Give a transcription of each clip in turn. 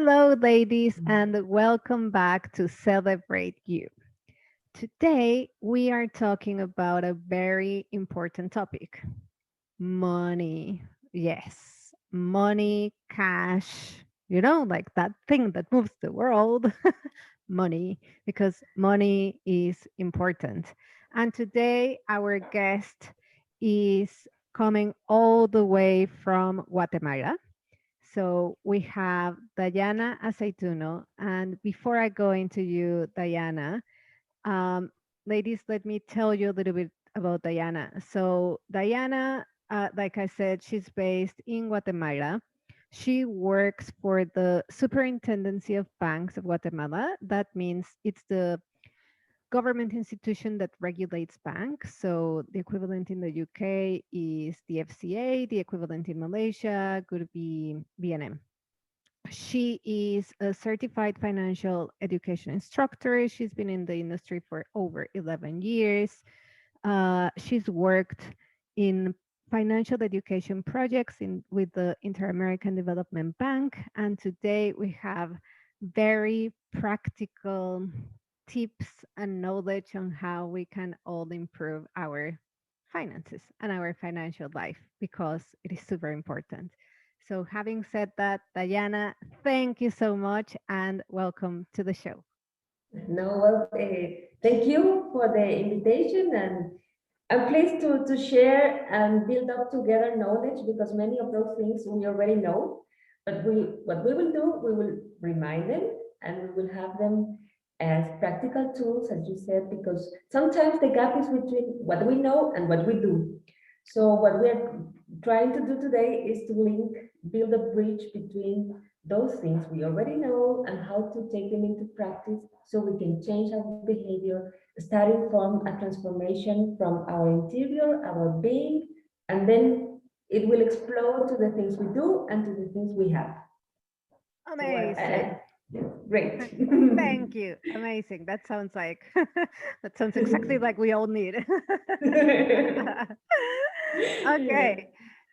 Hello, ladies, and welcome back to Celebrate You. Today, we are talking about a very important topic: money. Yes, money, cash, like that thing that moves the world. Money, because money is important. And today, our guest is coming all the way from Guatemala. So we have Dayana Aceituno. And before I go into you, Dayana, um, ladies, let me tell you a little bit about Dayana. So Dayana, like I said, she's based in Guatemala. She works for the Superintendency of Banks of Guatemala. That means it's the government institution that regulates banks. So the equivalent in the UK is the FCA, the equivalent in Malaysia could be BNM. She is a certified financial education instructor. She's been in the industry for over 11 years. She's worked in financial education projects with the Inter-American Development Bank. And today we have very practical tips and knowledge on how we can all improve our finances and our financial life because it is super important. So, having said that, Dayana, thank you so much and welcome to the show. No, well, thank you for the invitation, and I'm pleased to share and build up together knowledge because many of those things we already know. But what we will do, we will remind them and we will have them as practical tools, as you said, because sometimes the gap is between what we know and what we do. So what we're trying to do today is to build a bridge between those things we already know and how to take them into practice so we can change our behavior, starting from a transformation from our interior, our being, and then it will explode to the things we do and to the things we have. So, Amazing. great. Thank you. Amazing. That sounds like that sounds exactly like we all need. Okay.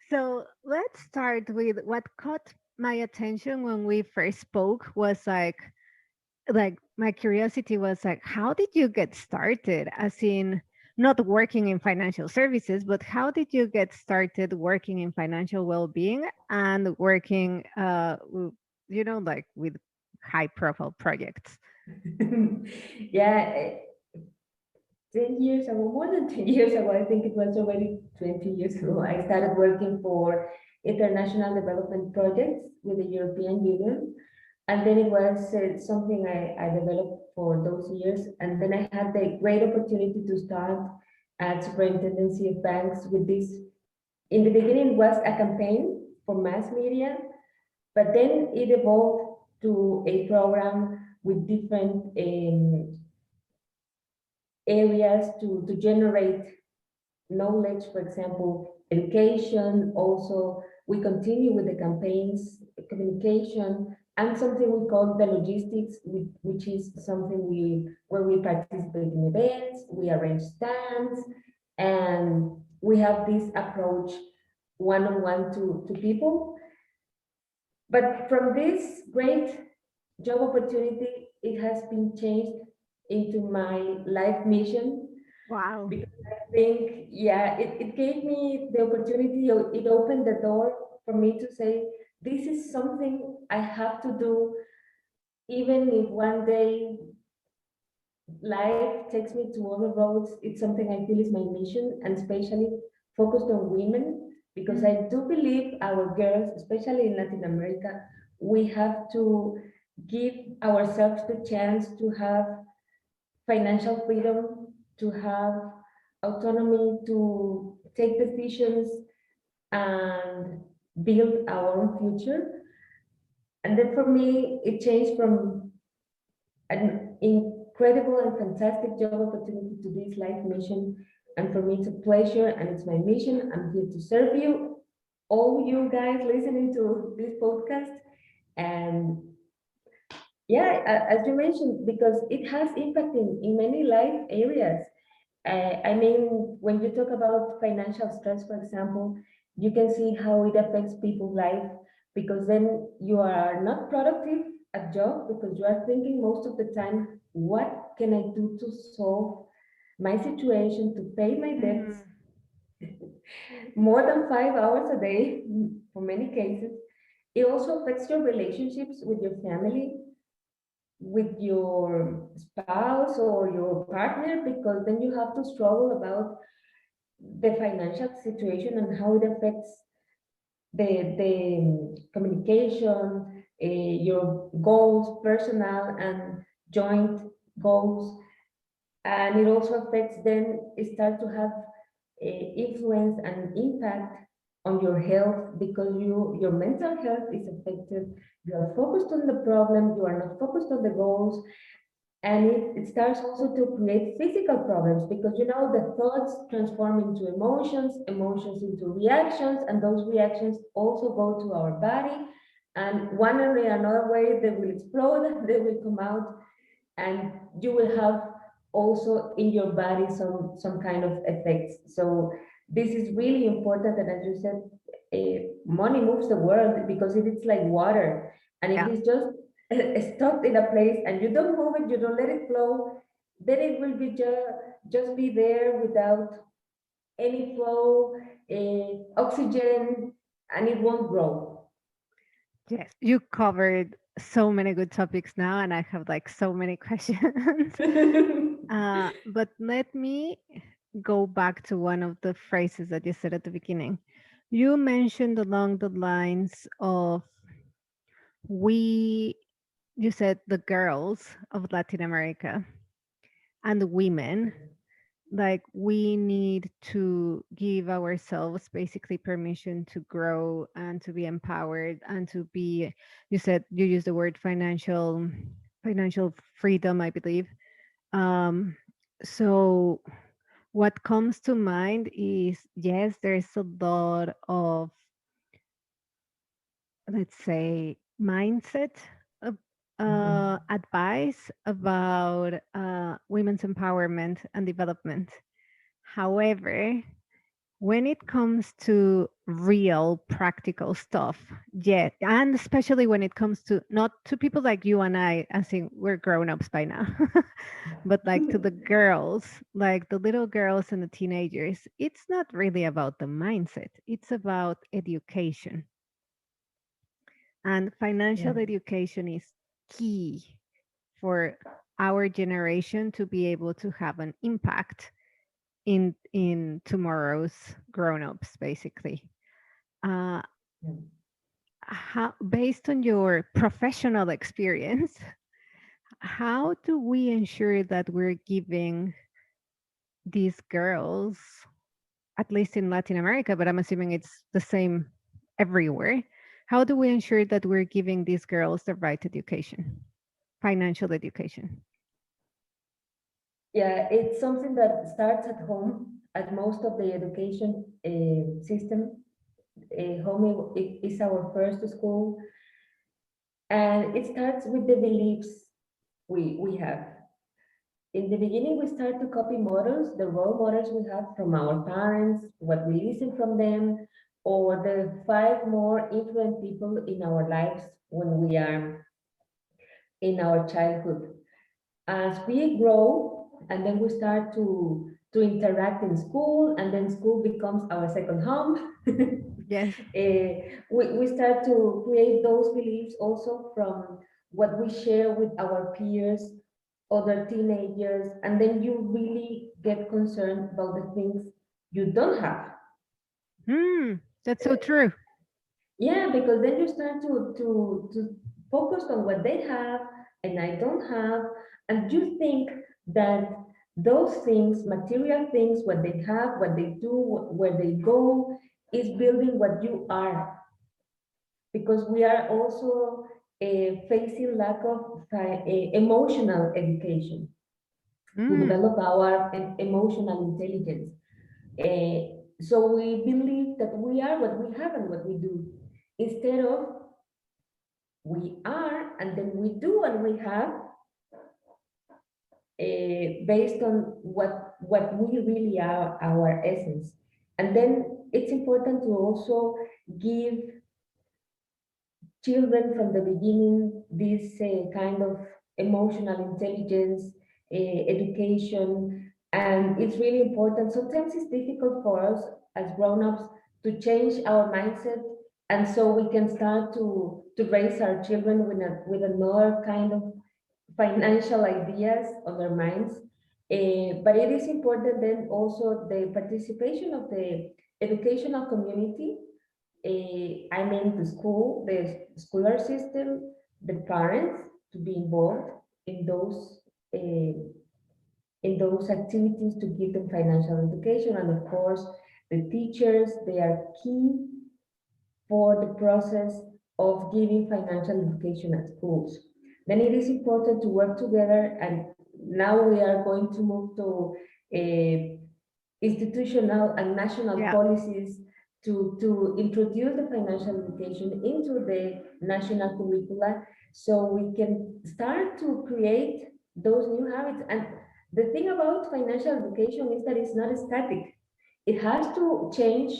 So let's start with what caught my attention when we first spoke was like my curiosity was like, how did you get started? As in, not working in financial services, but how did you get started working in financial well-being and working, like with high-profile projects? Yeah, 10 years ago, more than 10 years ago, I think it was already 20 years ago, I started working for international development projects with the European Union. And then it was something I developed for those years. And then I had the great opportunity to start at Superintendency of Banks with this. In the beginning, it was a campaign for mass media, but then it evolved to a program with different areas to generate knowledge, for example, education. Also, we continue with the campaigns, communication, and something we call the logistics, which is something where we participate in events, we arrange stands, and we have this approach one-on-one to people. But from this great job opportunity, it has been changed into my life mission Wow. because I think, yeah, it gave me the opportunity, it opened the door for me to say, this is something I have to do, even if one day life takes me to other roads. It's something I feel is my mission, and especially focused on women, because I do believe our girls, especially in Latin America, we have to give ourselves the chance to have financial freedom, to have autonomy, to take decisions and build our own future. And then for me, it changed from an incredible and fantastic job opportunity to this life mission. And for me, it's a pleasure and it's my mission. I'm here to serve you, all you guys listening to this podcast. And yeah, as you mentioned, because it has impact in many life areas. I mean, when you talk about financial stress, for example, you can see how it affects people's life because then you are not productive a job because you are thinking most of the time, what can I do to solve my situation, to pay my debts, Mm. more than 5 hours a day for many cases. It also affects your relationships with your family, with your spouse or your partner, because then you have to struggle about the financial situation and how it affects the communication, your goals, personal and joint goals, and it also affects then it start to have influence and impact on your health because your mental health is affected. You are focused on the problem, you are not focused on the goals, and it starts also to create physical problems because the thoughts transform into emotions, emotions into reactions, and those reactions also go to our body, and one or another way they will explode, they will come out, and you will have also in your body some kind of effects. So this is really important, and as you said, money moves the world because it is like water, and if Yeah. it's just stuck in a place and you don't move it, you don't let it flow, then it will be just be there without any flow, oxygen, and it won't grow. Yes. You covered so many good topics now, and I have like so many questions. But let me go back to one of the phrases that you said at the beginning. You mentioned along the lines of we, you said the girls of Latin America and the women, like we need to give ourselves basically permission to grow and to be empowered and to be, you said you used the word financial freedom, I believe. Um, so what comes to mind is yes, there's a lot of, let's say, mindset of, advice about women's empowerment and development. However, when it comes to real practical stuff, yeah, and especially when it comes to not to people like you and I think we're grown-ups by now, but like to the girls, like the little girls and the teenagers, it's not really about the mindset, it's about education. And Yeah. financial education is key for our generation to be able to have an impact in tomorrow's grown-ups, basically. uh Yeah. how, based on your professional experience, how do we ensure that we're giving these girls, at least in Latin America, but I'm assuming it's the same everywhere, how do we ensure that we're giving these girls the right education, financial education? Yeah, it's something that starts at home, at most of the education system. Home is our first school, and it starts with the beliefs we have. In the beginning, we start to copy models, the role models we have from our parents, what we listen from them, or the five more influent people in our lives when we are in our childhood. As we grow, and then we start to interact in school, and then school becomes our second home. Yes. We start to create those beliefs also from what we share with our peers, other teenagers, and then you really get concerned about the things you don't have. That's so true. Yeah, because then you start to focus on what they have and I don't have, and you think that those things, material things, what they have, what they do, where they go, is building what you are. Because we are also facing lack of emotional education to Mm. develop our emotional intelligence. So we believe that we are what we have and what we do, instead of we are and then we do what we have, based on what we really are, our essence. And then it's important to also give children from the beginning this kind of emotional intelligence, education, and it's really important. Sometimes it's difficult for us as grown-ups to change our mindset, and so we can start to raise our children with another kind of financial ideas on their minds. But it is important then also the participation of the educational community. I mean the scholar system, the parents to be involved in uh, those activities to give them financial education, and of course the teachers, they are key for the process of giving financial education at schools. Then it is important to work together, and now we are going to move to institutional and national Yeah. policies to introduce the financial education into the national curricula so we can start to create those new habits. And the thing about financial education is that it's not static. It has to change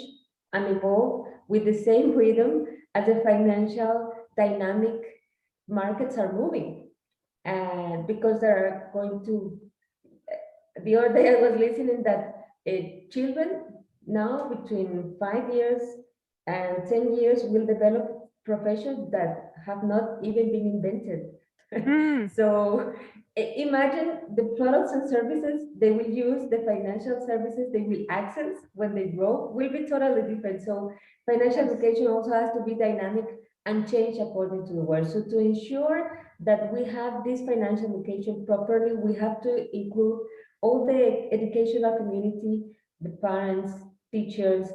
and evolve with the same rhythm as the financial dynamic markets are moving. And because they're going to, the other day I was listening that children now between 5 years and 10 years will develop professions that have not even been invented. Mm, So imagine the products and services they will use, the financial services they will access when they grow will be totally different. So financial yes. education also has to be dynamic and change according to the world. So to ensure that we have this financial education properly, we have to include all the educational community, the parents, teachers,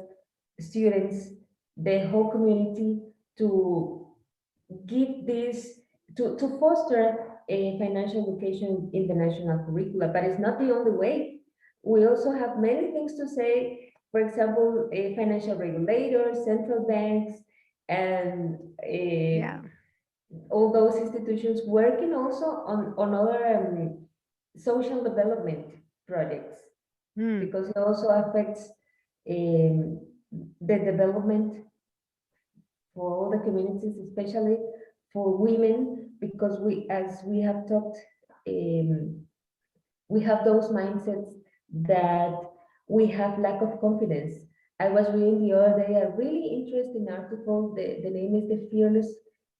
students, the whole community to give this to foster a financial education in the national curricula. But it's not the only way. We also have many things to say. For example, financial regulators, central banks, and Yeah. all those institutions working also on other social development projects, Mm, because it also affects um, the development for all the communities, especially for women, because as we have talked, um, we have those mindsets that we have lack of confidence. I was reading the other day a really interesting article. The name is The Fearless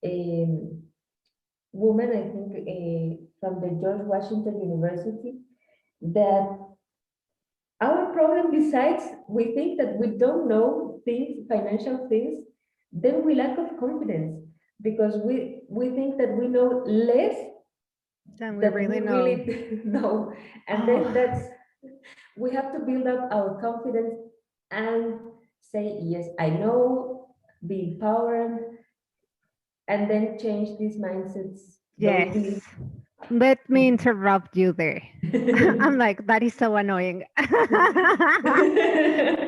um, Woman, I think, from the George Washington University, that our problem, besides we think that we don't know things, financial things, then we lack of confidence because we think that we know less then we than we really know. really know. And then Oh, that's, we have to build up our confidence and say, yes, I know, be empowered, and then change these mindsets, those yes. beliefs. Let me interrupt you there. I'm like, that is so annoying.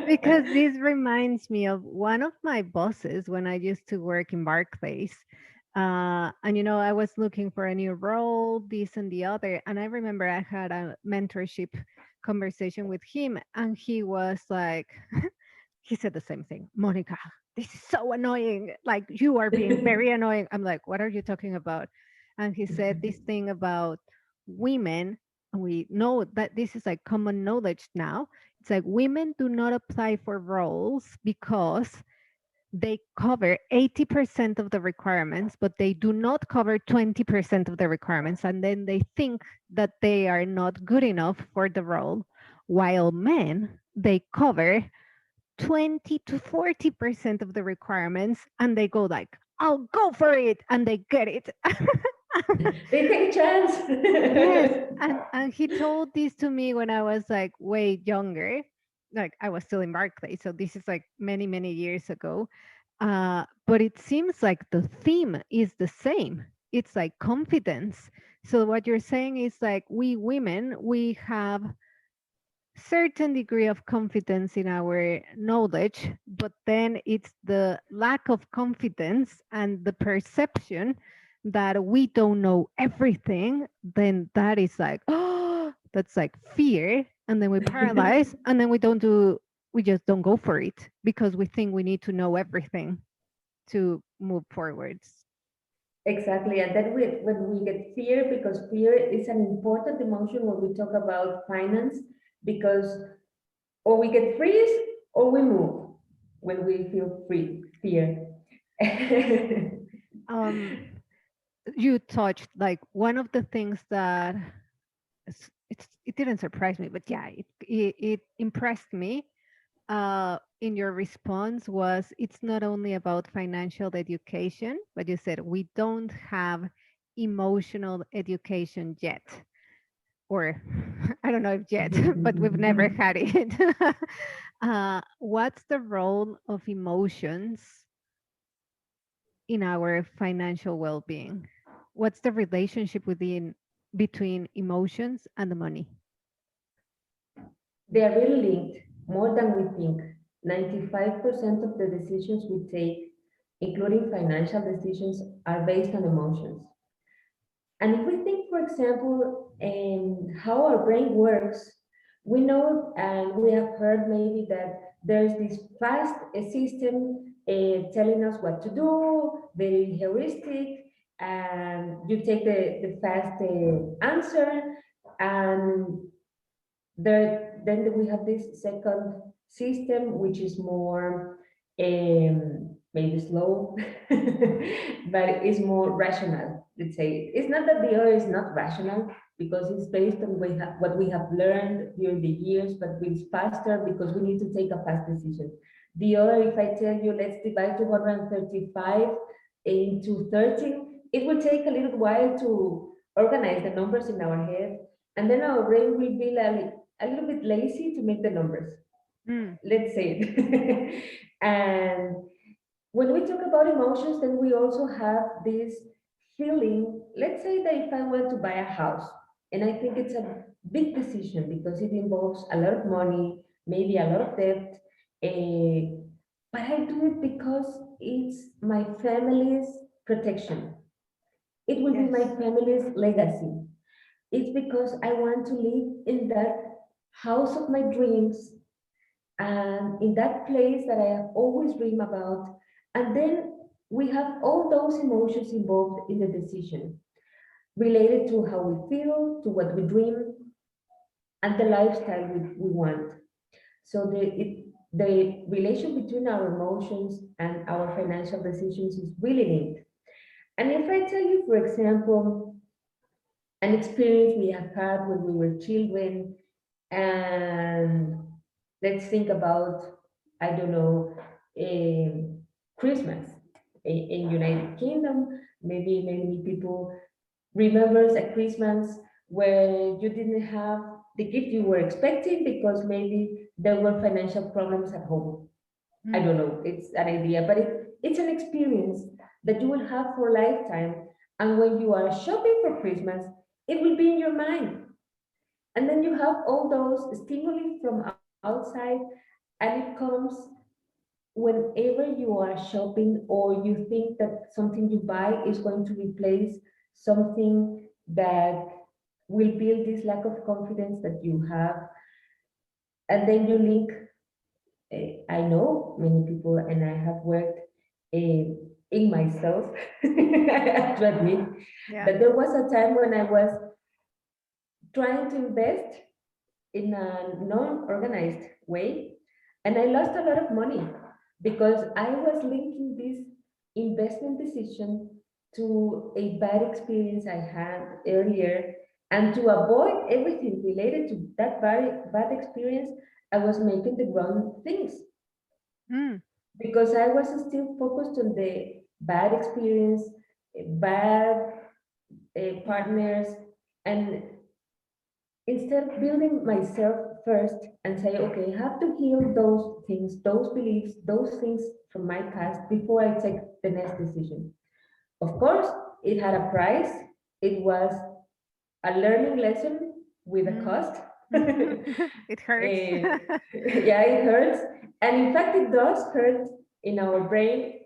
Because this reminds me of one of my bosses when I used to work in Barclays. And I was looking for a new role, this and the other. And I remember I had a mentorship conversation with him, and he was like, he said the same thing. Monica, this is so annoying. Like, you are being very annoying. I'm like, what are you talking about? And he said this thing about women. And we know that this is like common knowledge now. It's like women do not apply for roles because they cover 80% of the requirements, but they do not cover 20% of the requirements. And then they think that they are not good enough for the role, while men, they cover 20 to 40% of the requirements, and they go like, I'll go for it, and they get it. They take chance. Yes, and he told this to me when I was like way younger. Like, I was still in Barclay, so this is like many many years ago. But it seems like the theme is the same. It's like confidence. So what you're saying is like, we women, we have certain degree of confidence in our knowledge, but then it's the lack of confidence and the perception that we don't know everything. Then that is like, oh, that's like fear. And then we paralyze, and then we just don't go for it because we think we need to know everything to move forwards. Exactly. And then when we get fear, because fear is an important emotion when we talk about finance, because or we get freeze or we move when we feel free, fear. Um, you touched like one of the things that it didn't surprise me, but yeah, it impressed me in your response was it's not only about financial education, but you said we don't have emotional education yet. Or I don't know if yet, but we've never had it. What's the role of emotions in our financial well being? What's the relationship between emotions and the money? They are really linked more than we think. 95% of the decisions we take, including financial decisions, are based on emotions. And if we think, for example, how our brain works, we know and we have heard maybe that there's this fast system telling us what to do, very heuristic, and you take the fast answer, and then we have this second system, which is more maybe slow, but it's more rational. Let's say it's not that the other is not rational because it's based on what we have learned during the years, but it's faster because we need to take a fast decision. The other, if I tell you, let's divide 235 into 13, it will take a little while to organize the numbers in our head, and then our brain will be like a little bit lazy to make the numbers. Mm, Let's say it. And when we talk about emotions, then we also have this feeling. Let's say that if I want to buy a house, and I think it's a big decision because it involves a lot of money, maybe a lot of debt, but I do it because it's my family's protection. It will be my yes. family's legacy. It's because I want to live in that house of my dreams and in that place that I have always dreamed about. And then we have all those emotions involved in the decision related to how we feel, to what we dream, and the lifestyle we want. So the relation between our emotions and our financial decisions is really linked. And if I tell you, for example, an experience we have had when we were children, and let's think about, I don't know, Christmas in United Kingdom. Maybe many people remembers a Christmas where you didn't have the gift you were expecting because maybe there were financial problems at home. I Mm, don't know, it's an idea, but it's an experience that you will have for a lifetime. And when you are shopping for Christmas, it will be in your mind. And then you have all those stimuli from outside, and it comes whenever you are shopping or you think that something you buy is going to replace something that will build this lack of confidence that you have. And then you link, I know many people, and I have worked in myself, I have to admit, yeah. that there was a time when I was trying to invest in a non-organized way, and I lost a lot of money because I was linking this investment decision to a bad experience I had earlier. And to avoid everything related to that bad experience, I was making the wrong things Mm, because I was still focused on the bad experience, bad partners, and instead of building myself first and say, okay, I have to heal those things, those beliefs, those things from my past before I take the next decision. Of course, it had a price. It was a learning lesson with a mm. cost. It hurts. Yeah, it hurts. And in fact, it does hurt in our brain.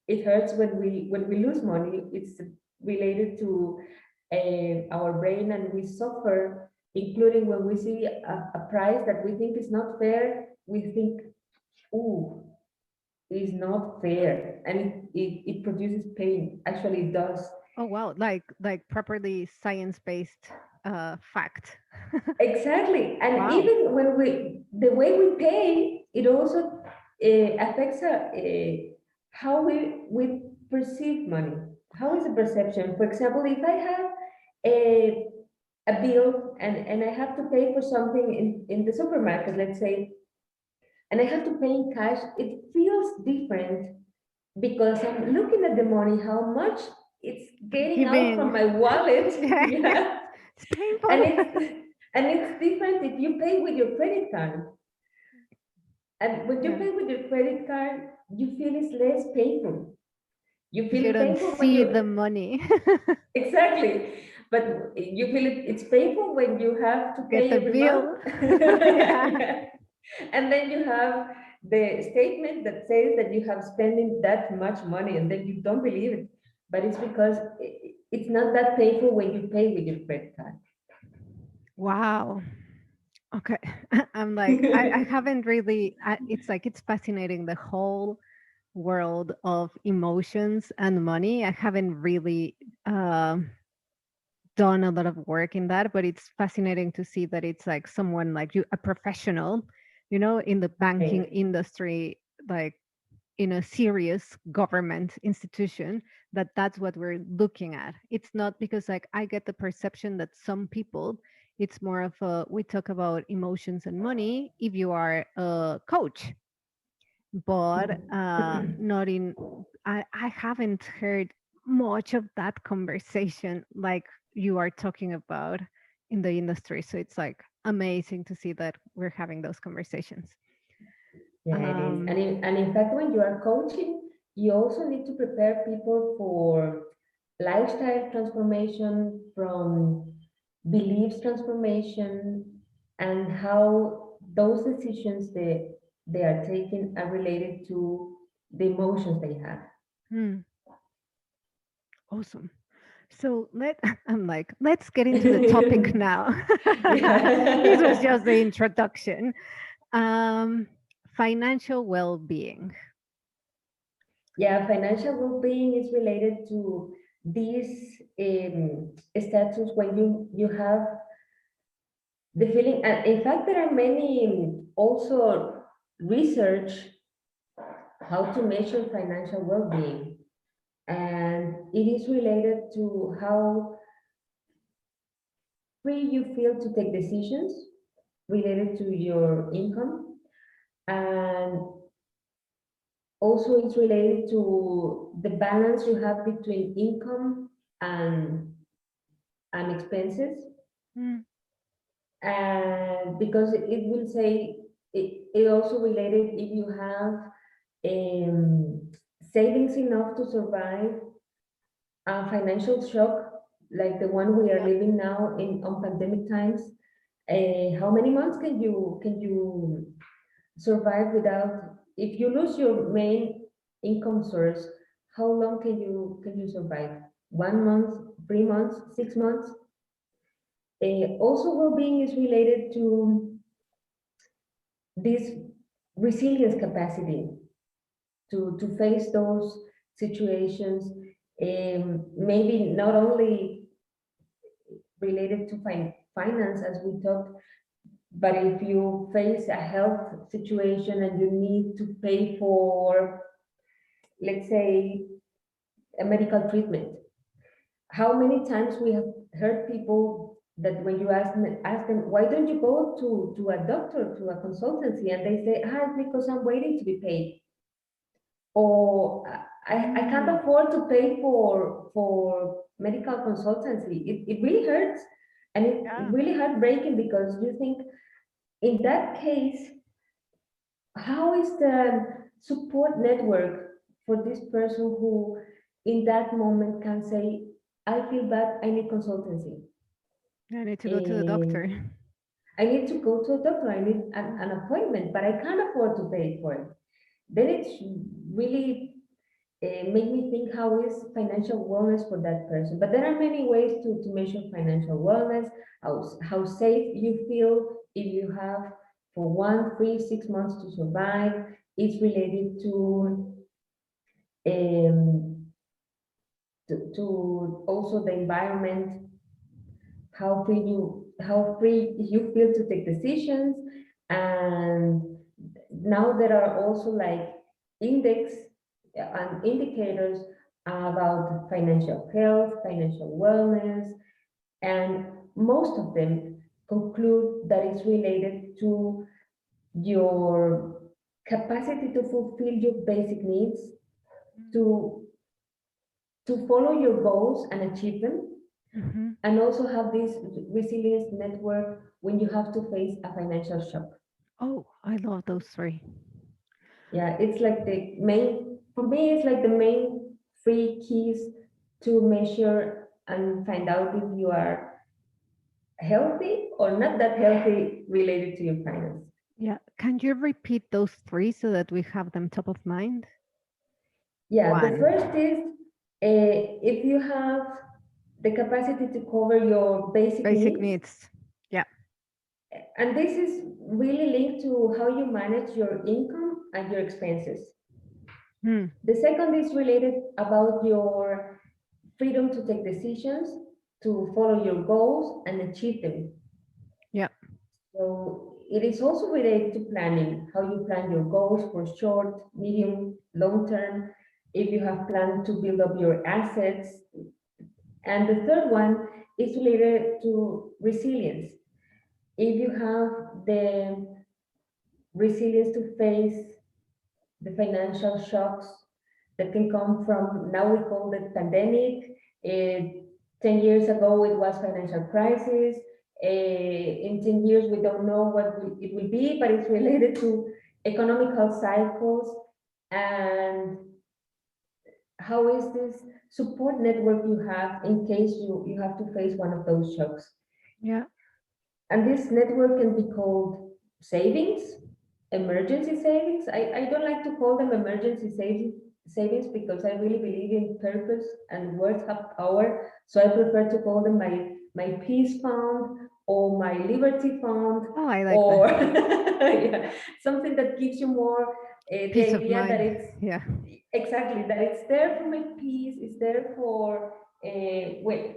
It hurts when we lose money. It's related to our brain, and we suffer, including when we see a price that we think is not fair. We think, ooh, it's not fair, and it produces pain. Actually, it does. Oh wow, like properly science-based fact. Exactly. And Wow. even when the way we pay, it also affects how we perceive money. How is the perception? For example, if I have a bill and I have to pay for something in the supermarket, let's say, and I have to pay in cash, it feels different because I'm looking at the money, how much it's getting out from Giving. my wallet. Yeah. Yeah. It's And painful. it's different if you pay with your credit card. And when you Yeah. pay with your credit card, you feel it's less painful. You Because you feel don't painful when see the you money. exactly, but you feel it's painful when you have to Get pay the every month. bill. Yeah. Yeah. And then you have the statement that says that you have spending that much money, and then you don't believe it. But it's because it's not that painful when you pay with your credit card. Wow. Okay. I'm like, I haven't really, it's like, it's fascinating the whole world of emotions and money. I haven't really done a lot of work in that, but it's fascinating to see that it's like someone like you, a professional, in the banking Right. industry, like in a serious government institution, that's what we're looking at. It's not because like I get the perception that some people, it's more of a, we talk about emotions and money if you are a coach, but not in, I haven't heard much of that conversation like you are talking about in the industry. So it's like amazing to see that we're having those conversations. Yeah, it is. um And in fact, when you are coaching, you also need to prepare people for lifestyle transformation, from beliefs transformation, and how those decisions they are taking are related to the emotions they have. hmm, awesome. So I'm like, let's get into the topic now. This was Yeah. just the introduction. um Financial well-being. Yeah, financial well-being is related to this status when you have the feeling, and in fact, there are many also research how to measure financial well-being, and it is related to how free you feel to take decisions related to your income, and also it's related to the balance you have between income and expenses, Mm, and because it will say it also related if you have savings enough to survive a financial shock like the one we are yeah. living now in on pandemic times. How many months can you survive without, if you lose your main income source, how long can you survive? 1 month, 3 months, 6 months? Also, well-being is related to this resilience capacity to face those situations, maybe not only related to finance as we talked, but if you face a health situation and you need to pay for, let's say, a medical treatment, how many times we have heard people that when you ask them why don't you go to a doctor, to a consultancy, and they say, ah, it's because I'm waiting to be paid, or I can't Mm, afford to pay for medical consultancy. It really hurts, and it's yeah. really heartbreaking because you think, in that case, how is the support network for this person who in that moment can say, I feel bad, I need consultancy. I need to go to the doctor. Eh, I need to go to a doctor, I need an appointment, but I can't afford to pay for it. Then it's really made me think, how is financial wellness for that person? But there are many ways to measure financial wellness, how safe you feel if you have for 1, 3, 6 months to survive. It's related to to also the environment, how free you feel to take decisions. And now there are also like index and indicators about financial health, financial wellness, and most of them conclude that it's related to your capacity to fulfill your basic needs, to follow your goals and achieve them, Mm-hmm. and also have this resilience network when you have to face a financial shock. Oh, I love those three. Yeah, it's like the main, for me, it's like the main three keys to measure and find out if you are healthy or not that healthy related to your finance. Yeah. Can you repeat those three so that we have them top of mind? Yeah, the One, first is if you have the capacity to cover your basic basic needs, needs. Yeah. and this is really linked to how you manage your income and your expenses. Hmm. The second is related about your freedom to take decisions, to follow your goals and achieve them. Yeah. So it is also related to planning, how you plan your goals for short, medium, long term, if you have planned to build up your assets. And the third one is related to resilience. If you have the resilience to face the financial shocks that can come from, now we call it pandemic. 10 years ago, it was financial crisis. In 10 years, we don't know what it will be, but it's related to economical cycles. And how is this support network you have in case you have to face one of those shocks? Yeah. And this network can be called savings, emergency savings. I don't like to call them emergency savings because I really believe in purpose and words have power. So I prefer to call them my peace fund or my liberty fund, Oh, I like that. or yeah, something that gives you more the Peace of idea that mind. it's Yeah. exactly that it's there for my peace, it's there for when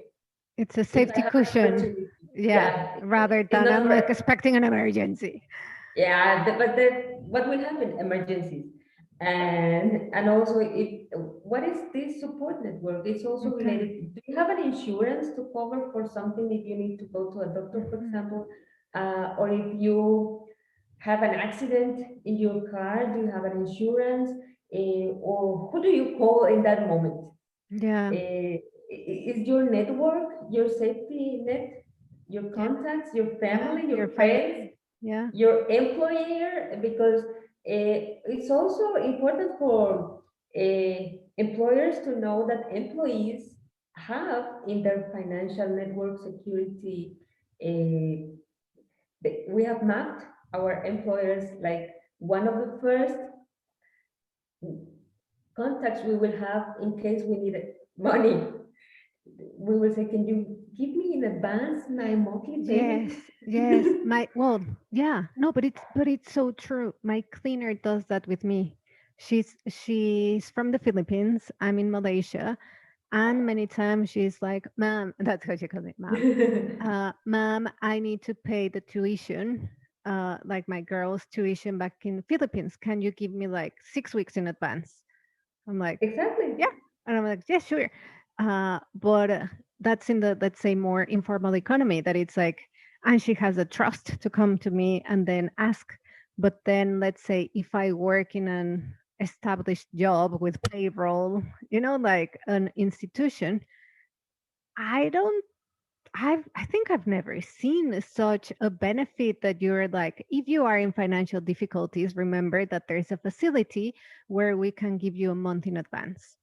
It's a if I safety have an cushion. opportunity. Yeah. Yeah, Rather it's than not I'm for, like expecting an emergency. yeah, what will happen? Emergencies. And also, if what is this support network? It's also Okay. related. Do you have an insurance to cover for something if you need to go to a doctor, for Mhm. example, or if you have an accident in your car? Do you have an insurance, or who do you call in that moment? Yeah. Is your network your safety net, your Yeah. contacts, your Yeah. family, Your your fin. friends, Yeah. your employer? Because it's also important for employers to know that employees have in their financial network security. Uh, we have mapped our employers, like one of the first contacts we will have in case we need money. We will say, can you give me in advance my monthly Yes, payment? yes. My well, yeah. No, but it's so true. My cleaner does that with me. She's from the Philippines. I'm in Malaysia, and many times she's like, "Ma'am," that's how she calls me, "Ma'am." Ma'am, I need to pay the tuition, like my girl's tuition back in the Philippines. Can you give me like 6 weeks in advance? I'm like, Exactly. yeah. And I'm like, yeah, sure. But that's in the, let's say, more informal economy that it's like, and she has a trust to come to me and then ask. But then let's say if I work in an established job with payroll, like an institution, I don't I think I've never seen such a benefit that you're like, if you are in financial difficulties, remember that there's a facility where we can give you a month in advance,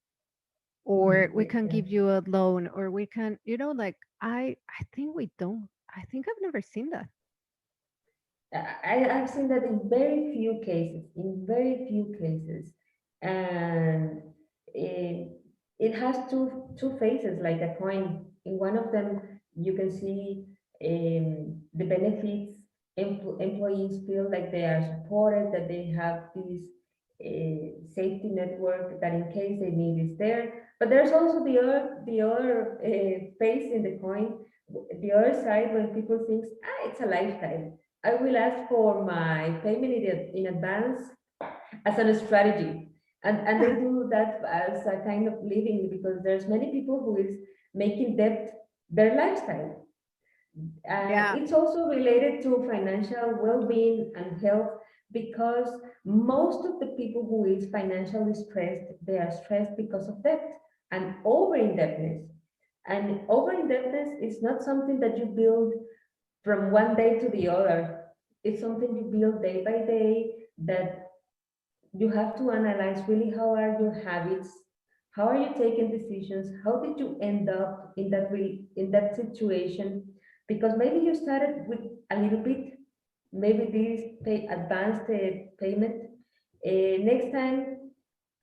or we can Yeah. give you a loan, or we can, like I think we don't. I think I've never seen that. I've seen that in very few cases, in very few cases. And it, it has two faces, like a coin. In one of them, you can see the benefits. Employees feel like they are supported, that they have this safety network that in case they need is there. But there's also the other face in the coin, the other side when people think, it's a lifestyle. I will ask for my payment in advance as a strategy. And they do that as a kind of living because there's many people who is making debt their lifestyle. And Yeah. it's also related to financial well-being and health because most of the people who is financially stressed, they are stressed because of debt and over-indebtedness. And over-indebtedness is not something that you build from one day to the other. It's something you build day by day that you have to analyze really how are your habits, how are you taking decisions, how did you end up in that situation, because maybe you started with a little bit, maybe this advanced payment, next time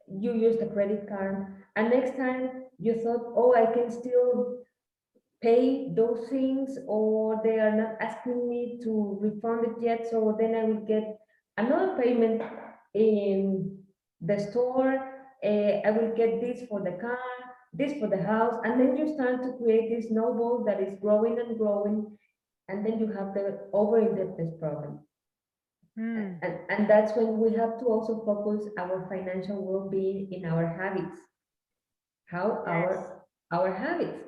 you use the credit card, and next time you thought, oh, I can still pay those things, or they are not asking me to refund it yet, so then I will get another payment in the store. I will get this for the car, this for the house, and then you start to create this snowball that is growing and growing, and then you have the over indebtedness problem. Mm. And that's when we have to also focus our financial well-being in our habits, how Yes. our habits.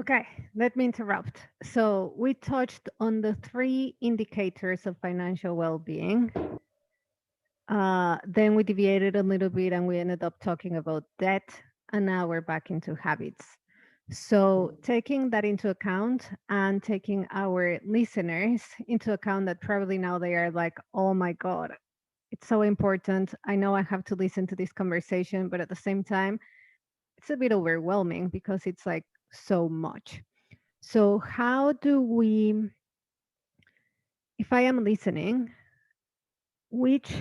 Okay, let me interrupt. So, we touched on the three indicators of financial well being. Then we deviated a little bit and we ended up talking about debt, and now we're back into habits. So, taking that into account and taking our listeners into account, that probably now they are like, oh my God, it's so important. I know I have to listen to this conversation, but at the same time, it's a bit overwhelming because it's like so much. So, how do we, if I am listening, which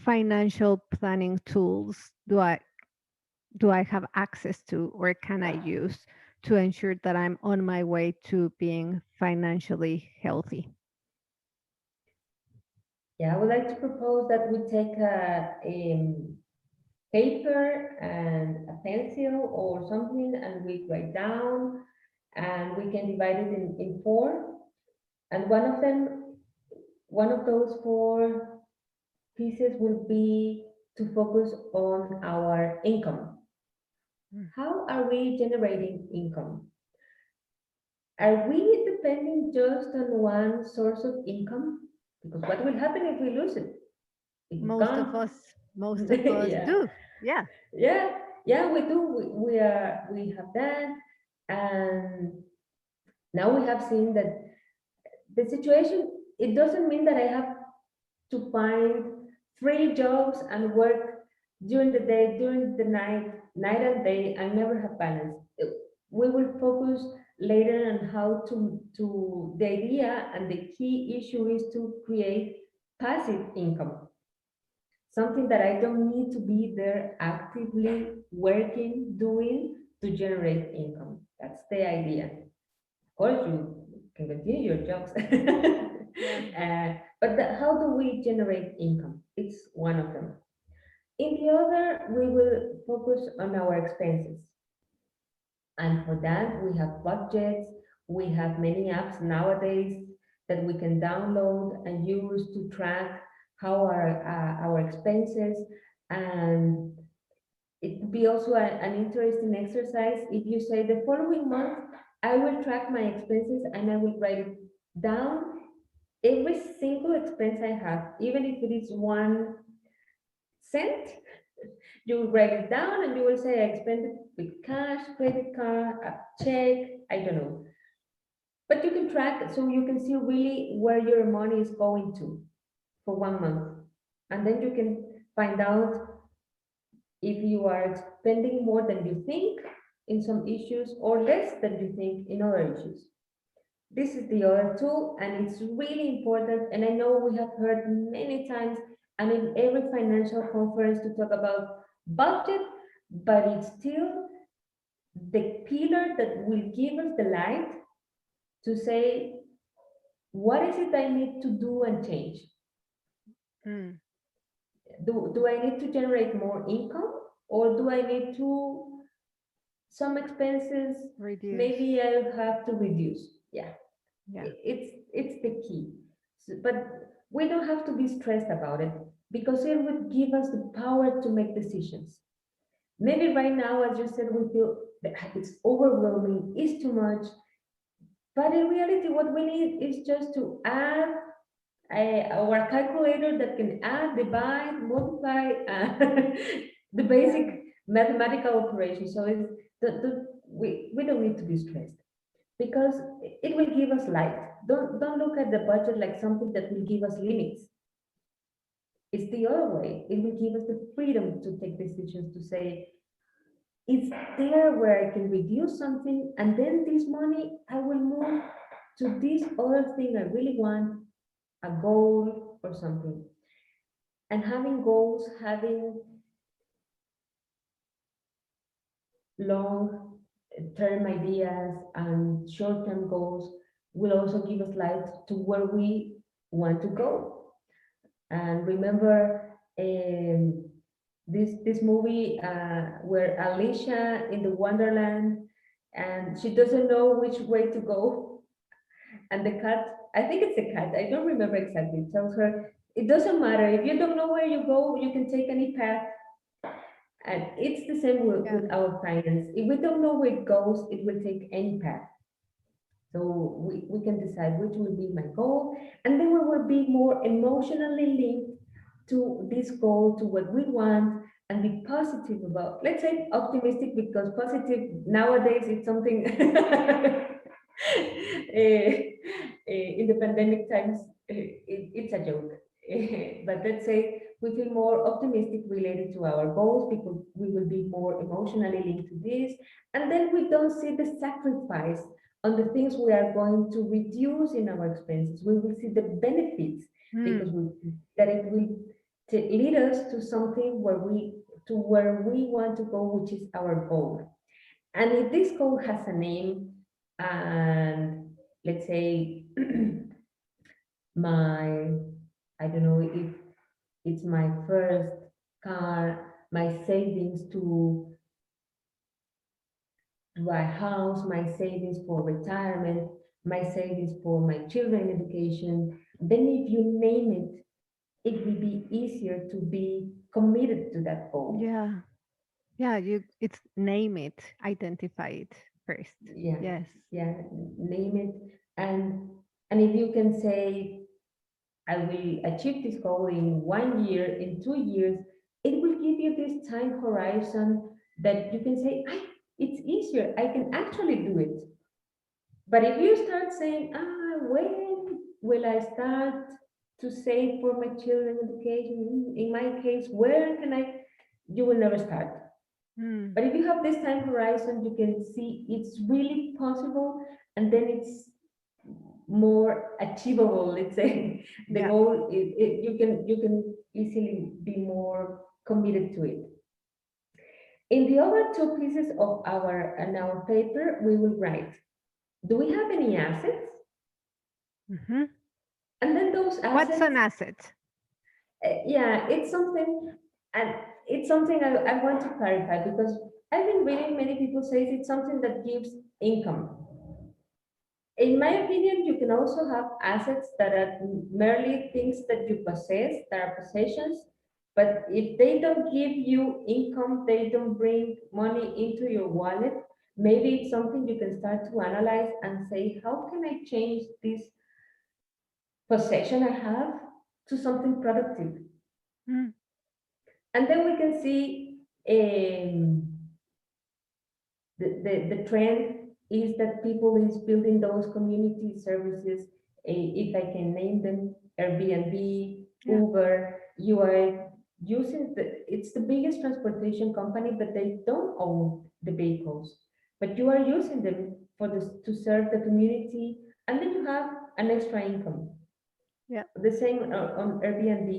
financial planning tools do I have access to or can I use to ensure that I'm on my way to being financially healthy? Yeah, I would like to propose that we take a paper and a pencil or something and we write down, and we can divide it in four. And one of those four pieces will be to focus on our income. Mm. How are we generating income? Are we depending just on one source of income? Because what will happen if we lose it? It's Most of gone. us, most of us Yeah, do. Yeah. yeah, yeah. We do. We have that, and now we have seen that the situation. It doesn't mean that I have to find three jobs and work during the day, during the night, night and day, and never have balance. We will focus later on how to the idea, and the key issue is to create passive income, something that I don't need to be there actively working, doing to generate income. That's the idea. Of course, you can continue your jobs. Yeah. But how do we generate income? It's one of them. In the other, we will focus on our expenses. And for that, we have budgets. We have many apps nowadays that we can download and use to track how our expenses. And it would be also an interesting exercise if you say the following month, I will track my expenses and I will write it down, every single expense I have, even if it is 1 cent. You will write it down and you will say I spent it with cash, credit card, a check, I don't know. But you can track so you can see really where your money is going to for 1 month. And then you can find out if you are spending more than you think in some issues or less than you think in other issues. This is the other tool, and it's really important. And I know we have heard many times and in every financial conference to talk about budget, but it's still the pillar that will give us the light to say, what is it I need to do and change? Mm. do I need to generate more income, or do I need to some expenses Reduce. maybe I have to reduce? Yeah, Yeah. it's the key. But we don't have to be stressed about it, because it would give us the power to make decisions. Maybe right now, as you said, we feel that it's overwhelming, it's too much. But in reality, what we need is just to add our calculator that can add, divide, multiply, the Yeah. basic mathematical operation. So it's we don't need to be stressed, because it will give us light. Don't look at the budget like something that will give us limits. It's the other way. It will give us the freedom to take decisions, to say, it's there where I can reduce something, and then this money I will move to this other thing I really want, a goal or something. And having goals, having long term ideas and short term goals will also give us light to where we want to go. And remember, this movie where Alicia in the Wonderland, and she doesn't know which way to go, and the cat, I think it's a cat, I don't remember exactly, tells her it doesn't matter if you don't know where you go, you can take any path. And it's the same Yeah. with our finance. If we don't know where it goes, it will take any path. So we can decide which will be my goal, and then we will be more emotionally linked to this goal, to what we want, and be positive about. Let's say optimistic, because positive nowadays it's something in the pandemic times, it's a joke. But let's say we feel more optimistic related to our goals, because we will be more emotionally linked to this, and then we don't see the sacrifice on the things we are going to reduce in our expenses. We will see the benefits, because Mm. that it will lead us to something where we want to go, which is our goal. And if this goal has a name, and let's say my, I don't know if it's my first car, my savings to buy a house, my savings for retirement, my savings for my children education, then if you name it, it will be easier to be committed to that goal. Yeah. Yeah. It's name it, identify it first. Yeah, Yes. yeah, name it. And and if you can say, I will achieve this goal in 1 year, in 2 years, it will give you this time horizon that you can say, it's easier, I can actually do it. But if you start saying, when will I start to save for my children's education? In my case, where can I? You will never start. Mm. But if you have this time horizon, you can see it's really possible, and then it's more achievable. Let's say the Yeah. goal, you can easily be more committed to it. In the other two pieces of our paper, we will write: do we have any assets? Hmm. And then those What's assets, an asset? yeah, and it's something I want to clarify, because I've been reading many people say it's something that gives income. In my opinion, you can also have assets that are merely things that you possess, that are possessions, but if they don't give you income, they don't bring money into your wallet, maybe it's something you can start to analyze and say, how can I change this possession I have to something productive? Mm. And then we can see the trend is that people is building those community services, if I can name them, Airbnb, Yeah. Uber. You are using it's the biggest transportation company, but they don't own the vehicles, but you are using them to serve the community, and then you have an extra income. Yeah. The same on Airbnb.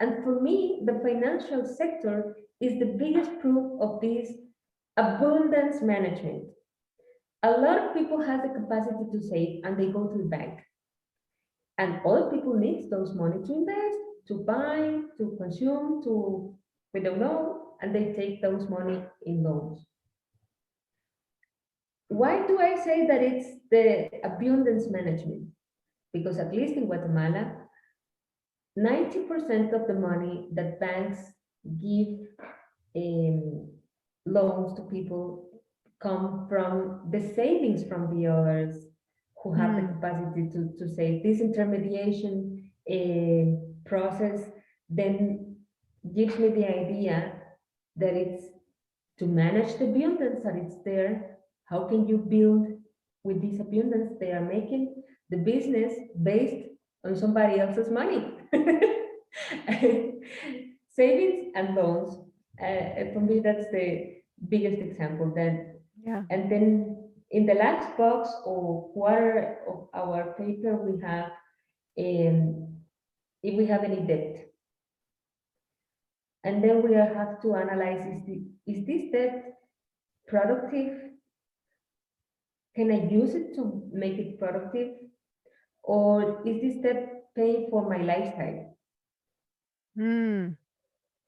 And for me, the financial sector is the biggest proof of this abundance management. A lot of people have the capacity to save, and they go to the bank. And other people need those money to invest, to buy, to consume, to we don't know, and they take those money in loans. Why do I say that it's the abundance management? Because at least in Guatemala, 90% of the money that banks give um, loans to people come from the savings from the others who have the Mm. capacity to save. This intermediation process then gives me the idea that it's to manage the abundance that it's there. How can you build with this abundance they are making the business based on somebody else's money? Savings and loans. For me, that's the biggest example. Then, Yeah. and then in the last box or quarter of our paper, we have if we have any debt, and then we have to analyze is this debt productive? Can I use it to make it productive? Or is this debt paying for my lifestyle? Mm.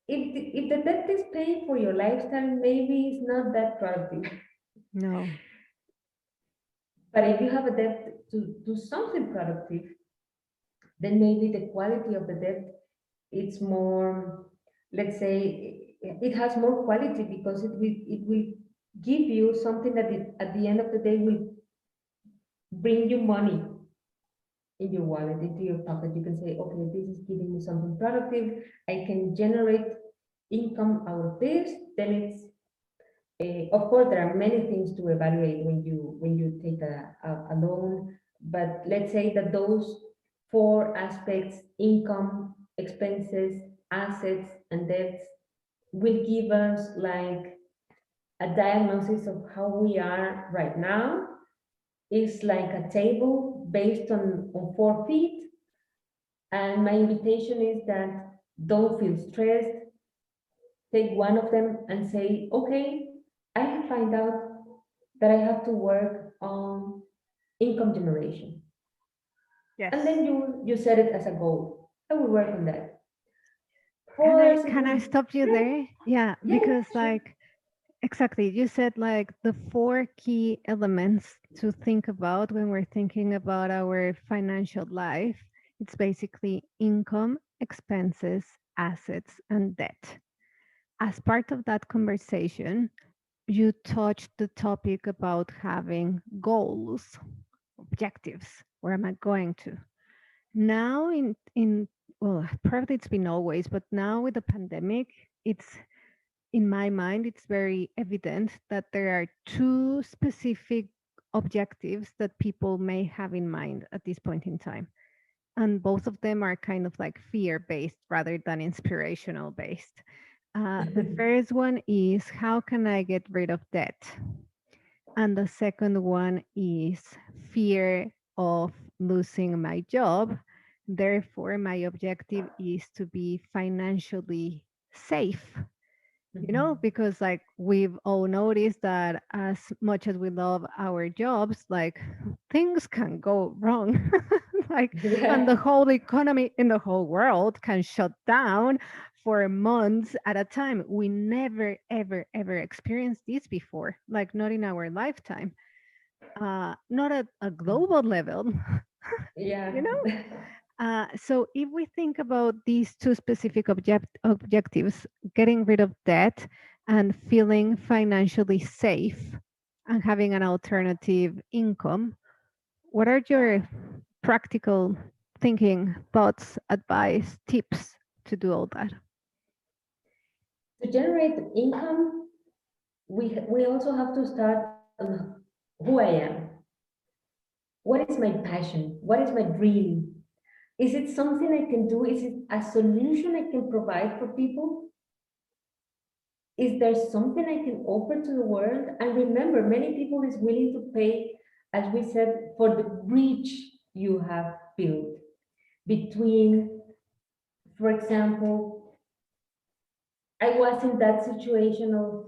If the debt is paying for your lifestyle, maybe it's not that productive. No. But if you have a debt to do something productive, then maybe the quality of the debt it's more, let's say, it has more quality because it will give you something that at the end of the day will bring you money in your wallet, into your pocket. You can say, okay, this is giving me something productive. I can generate income out of this. Then it's of course there are many things to evaluate when you take a loan, but let's say that those four aspects: income, expenses, assets, and debts, will give us like a diagnosis of how we are right now. It's like a table based on 4 feet. And my invitation is that don't feel stressed. Take one of them and say, okay, I have find out that I have to work on income generation. And Yes. then you set it as a goal. I will work on that. Can For I us, it can I will, stop you yeah, there? Yeah, yeah, because yeah, sure. like exactly, you said like the four key elements to think about when we're thinking about our financial life. It's basically income, expenses, assets, and debt. As part of that conversation, you touched the topic about having goals, objectives. Where am I going to? Now in well, probably it's been always, but now with the pandemic, it's in my mind, it's very evident that there are two specific objectives that people may have in mind at this point in time. And both of them are kind of like fear based rather than inspirational based. The first one is how can I get rid of debt? And the second one is fear of losing my job. Therefore, my objective is to be financially safe, Mhm. because like we've all noticed that as much as we love our jobs, like things can go wrong. Like, and the Yeah, whole economy in the whole world can shut down for months at a time. We never, ever, ever experienced this before, like not in our lifetime, not at a global level, yeah. you know? So if we think about these two specific objectives, getting rid of debt and feeling financially safe and having an alternative income, what are your practical thinking, thoughts, advice, tips to do all that? To generate income, we also have to start on who I am. What is my passion? What is my dream? Is it something I can do? Is it a solution I can provide for people? Is there something I can offer to the world? And remember, many people is willing to pay, as we said, for the bridge you have built between, for example, I was in that situation of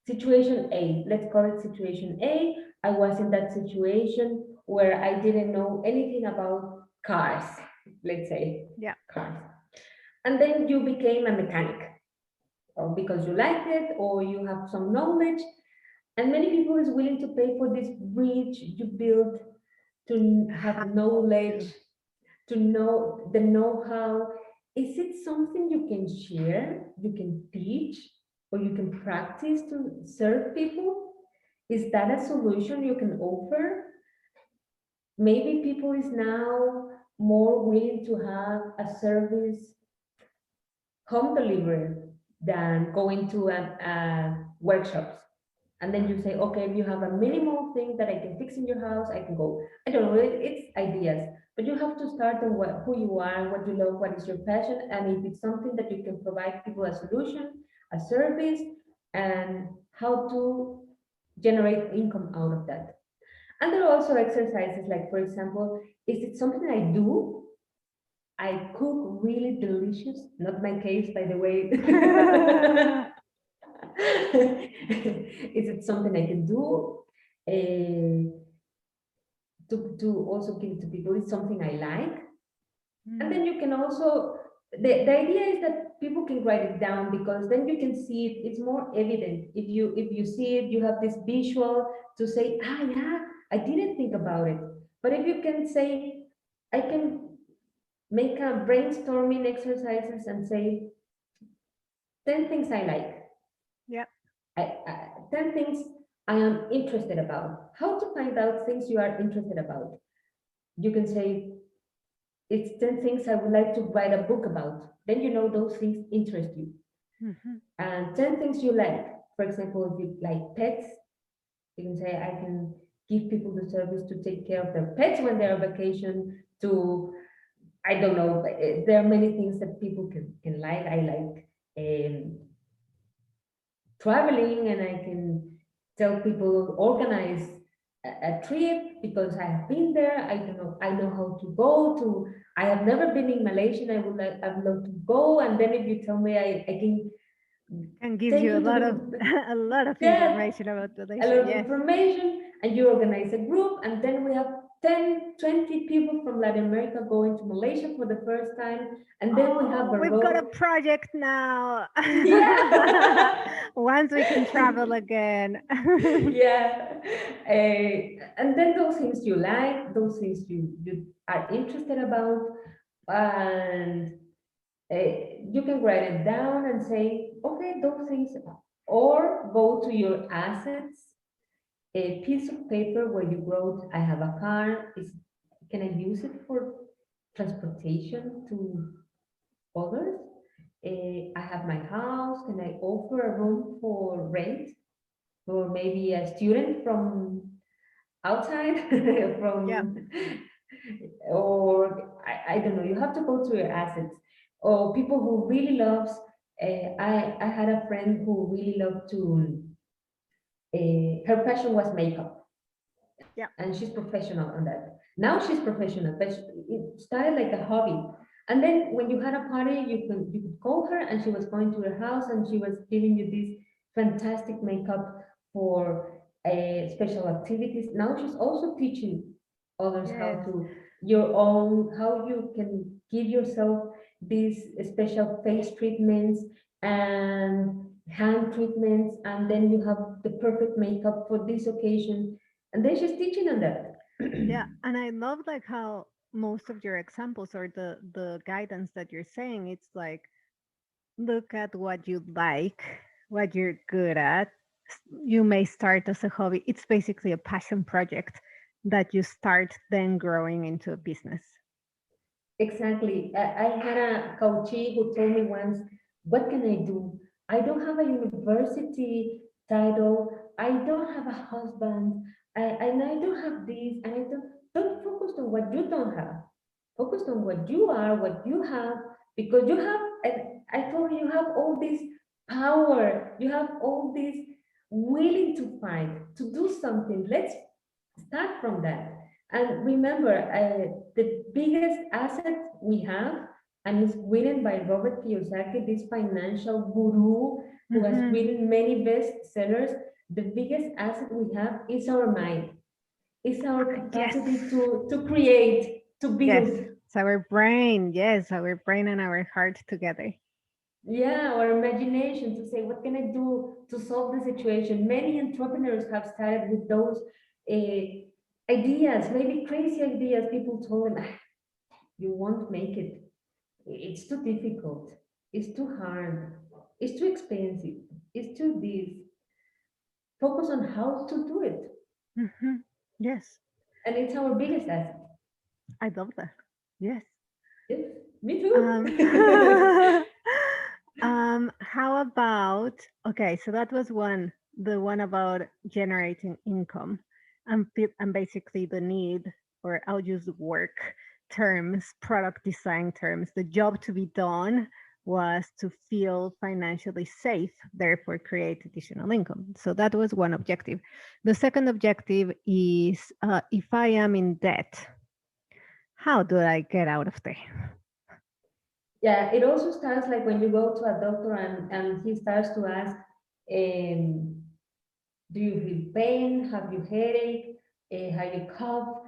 situation A. Let's call it situation A. I was in that situation where I didn't know anything about cars. let's say, Yeah. cars. And then you became a mechanic, or because you liked it, or you have some knowledge. And many people is willing to pay for this bridge you built to have How knowledge, to. to know the know-how. Is it something you can share, you can teach, or you can practice to serve people? Is that a solution you can offer? Maybe people is now more willing to have a service, home delivery, than going to a workshops. And then you say, okay, if you have a minimal thing that I can fix in your house, I can go. I don't know, it's ideas, but you have to start on who you are, what you love, what is your passion, and if it's something that you can provide people a solution, a service, and how to generate income out of that. And there are also exercises like, for example, is it something I do? I cook really delicious. Not my case, by the way. Is it something I can do? To also give to people is something I like. And then you can also, the idea is that people can write it down, because then you can see it, it's more evident. If you see it, you have this visual to say, ah, yeah, I didn't think about it. But if you can say, I can make a brainstorming exercises and say 10 things I like, Yeah. 10 things I am interested about. How to find out things you are interested about? You can say, it's 10 things I would like to write a book about. Then you know those things interest you. Mhm. And 10 things you like. For example, if you like pets, you can say, I can give people the service to take care of their pets when they're on vacation, to, I don't know, there are many things that people can like. I like traveling, and I can tell people organize a trip because I have been there. I don't know. I know how to go to. I have never been in Malaysia. And I would love to go. And then if you tell me, I can And gives take you a you to lot the, of a lot of yeah, information about a Malaysia. lot of Yes. information, and you organize a group, and then we have 10, 20 people from Latin America going to Malaysia for the first time, and then we have Oh, a we've got a road. project now. Yeah. Once we can travel again. Yeah. And then those things you like, those things you are interested about, and you can write it down and say, okay, those things, or go to your assets, a piece of paper where you wrote, I have a car, can I use it for transportation to others? I have my house, can I offer a room for rent? Or maybe a student from outside, Yeah. from, or I don't know, you have to go to your assets. Or people who really loves, I had a friend who really loved to, her passion was makeup, Yeah. and she's professional on that. Now she's professional, but it started like a hobby. And then when you had a party, you could call her, and she was going to your house, and she was giving you this fantastic makeup for special activities. Now she's also teaching others how Yes. to, your own, how you can give yourself these special face treatments and hand treatments, and then you have the perfect makeup for this occasion, and then she's teaching on that. Yeah. And I love like how most of your examples or the guidance that you're saying, it's like look at what you like, what you're good at. You may start as a hobby. It's basically a passion project that you start then growing into a business. Exactly. I had a coachee who told me once, what can I do? I don't have a university title. I don't have a husband. And I don't have this. And I don't focus on what you don't have. Focus on what you are, what you have, because you have, and I told you, you have all this power. You have all this willing to fight, to do something. Let's start from that. And remember, the biggest asset we have, and it's written by Robert Kiyosaki, this financial guru who has Hmm. written many bestsellers. The biggest asset we have is our mind, is our Yes. capacity to create, to Yes. build. It's our brain. Yes, our brain and our heart together. Yeah, our imagination to say, what can I do to solve the situation? Many entrepreneurs have started with those ideas, maybe crazy ideas. People told them, "Ah, you won't make it. It's too difficult. It's too hard. It's too expensive. It's too this." Focus on how to do it. Hmm. Yes, And it's our biggest asset. I love that. Yes. Yes, me too. Um, how about, okay, so that was one, the one about generating income and basically the need, or I'll use the work terms, product design terms. The job to be done was to feel financially safe, therefore create additional income. So that was one objective. The second objective is if I am in debt, how do I get out of there? Yeah, it also starts like when you go to a doctor and he starts to ask, um, do you feel pain? Have you headache? Have you cough?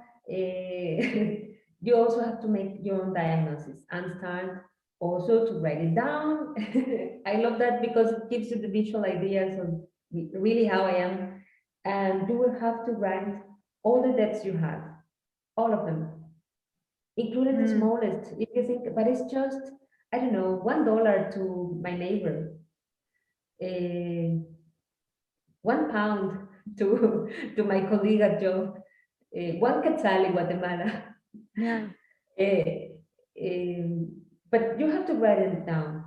You also have to make your own diagnosis and start also to write it down. I love that because it gives you the visual ideas of really how I am. And you will have to write all the debts you have, all of them, including the Mm, smallest. If you think, but it's just, I don't know, $1 to my neighbor, uh, £1 to my colleague at job, one quetzal in Guatemala. yeah. Eh, but you have to write it down,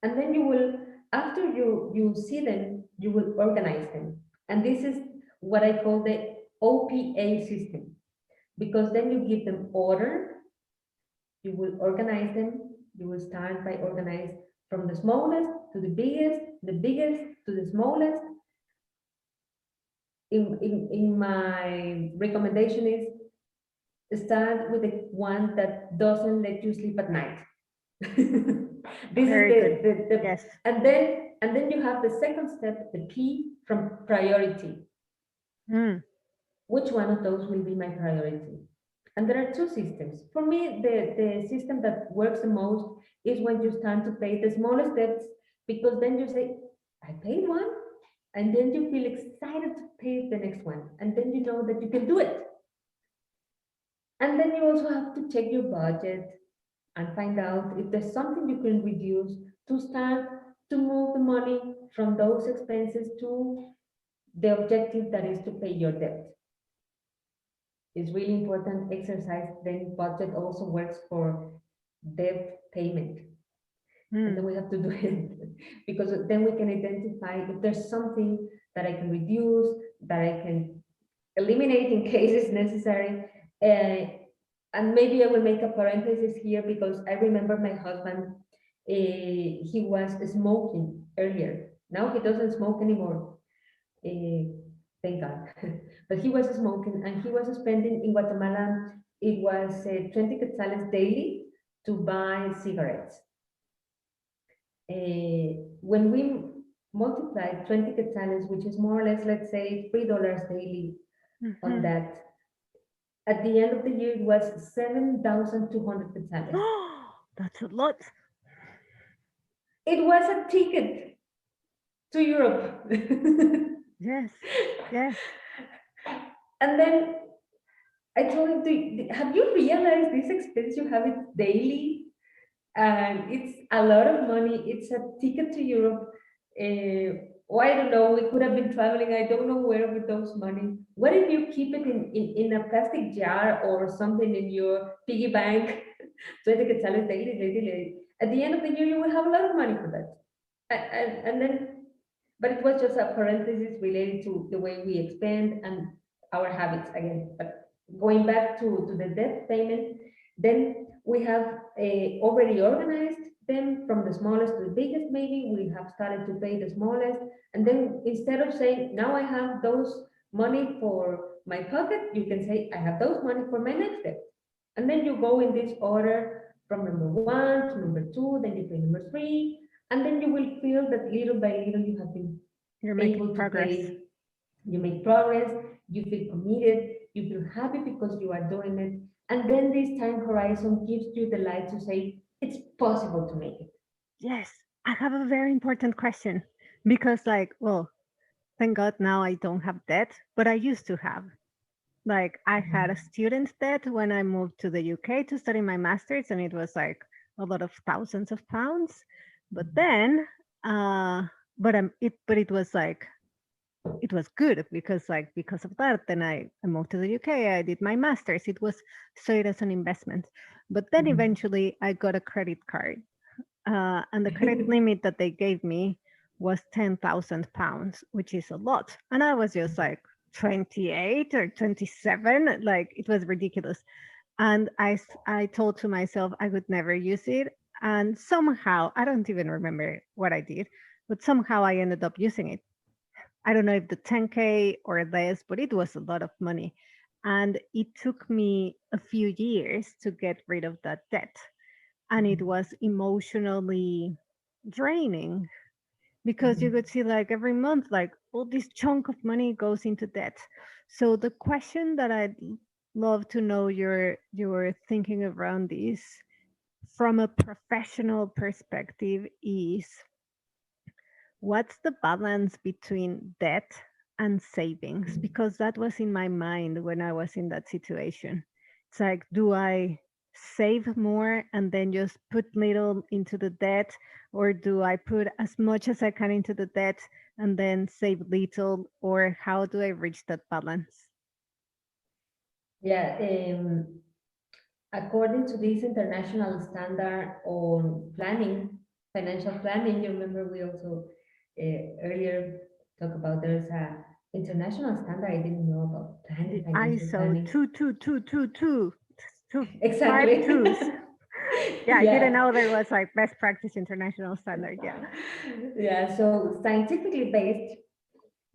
and then you will, after you see them, you will organize them, and this is what I call the OPA system, because then you give them order. You will organize them. You will start by organize from the smallest to the biggest to the smallest. In my recommendation is start with the one that doesn't let you sleep at night. This is Very good. the Yes. and then you have the second step, the P from priority. Mm, Which one of those will be my priority? And there are two systems. For me, the system that works the most is when you start to pay the smallest debts, because then you say, I paid one, and then you feel excited to pay the next one. And then you know that you can do it. And then you also have to check your budget and find out if there's something you can reduce to start to move the money from those expenses to the objective that is to pay your debt. Is really important exercise. Then budget also works for debt payment. And then mm, we have to do it because then we can identify if there's something that I can reduce, that I can eliminate in case it's necessary. And maybe I will make a parenthesis here because I remember my husband, he was smoking earlier. Now he doesn't smoke anymore. Uh, thank God. But he was smoking and he was spending in Guatemala, it was 20 quetzales daily to buy cigarettes. When we multiply 20 quetzales, which is more or less, let's say, $3 daily on hmm. that, at the end of the year, it was 7,200 quetzales. That's a lot. It was a ticket to Europe. Yes. Yes. And then I told him, have you realized this expense you have it daily? And it's a lot of money. It's a ticket to Europe. Or I don't know, we could have been traveling, I don't know where with those money. What if you keep it in a plastic jar or something in your piggy bank? So I think it's daily, daily, daily. At the end of the year, you will have a lot of money for that. And then, but it was just a parenthesis related to the way we expend and our habits again. But going back to the debt payment, then we have already organized them from the smallest to the biggest. Maybe we have started to pay the smallest, and then instead of saying now I have those money for my pocket, you can say I have those money for my next debt, and then you go in this order from number one to number two, then you pay number three, and then you will feel that little by little you have been You're making able to progress. pay. You make progress, you feel committed, you feel happy because you are doing it. And then this time horizon gives you the light to say it's possible to make it. Yes, I have a very important question because, like, well, thank God now I don't have debt, but I used to have. Like, I had a student debt when I moved to the UK to study my master's, and it was like a lot of thousands of pounds. But then, uh, but it was like it was good because because of that, then I moved to the UK. I did my master's. It was so it as an investment. But then Mhm. eventually, I got a credit card, and the credit limit that they gave me was £10,000, which is a lot. And I was just like 28 or 27, like it was ridiculous. And I told to myself I would never use it. And somehow, I don't even remember what I did, but somehow I ended up using it. I don't know if the 10K or less, but it was a lot of money. And it took me a few years to get rid of that debt. And it was emotionally draining because you could see like every month like all this chunk of money goes into debt. So the question that I'd love to know your thinking around this from a professional perspective is, what's the balance between debt and savings? Because that was in my mind when I was in that situation. It's like, do I save more and then just put little into the debt, or do I put as much as I can into the debt and then save little, or how do I reach that balance? Yeah, according to this international standard on planning, financial planning, you remember we also earlier talked about there's a international standard I didn't know about The planning, financial ISO planning. 22222 five Exactly. twos. Yeah, I didn't Yeah. know there was like best practice international standard. Yeah. Yeah, so scientifically based,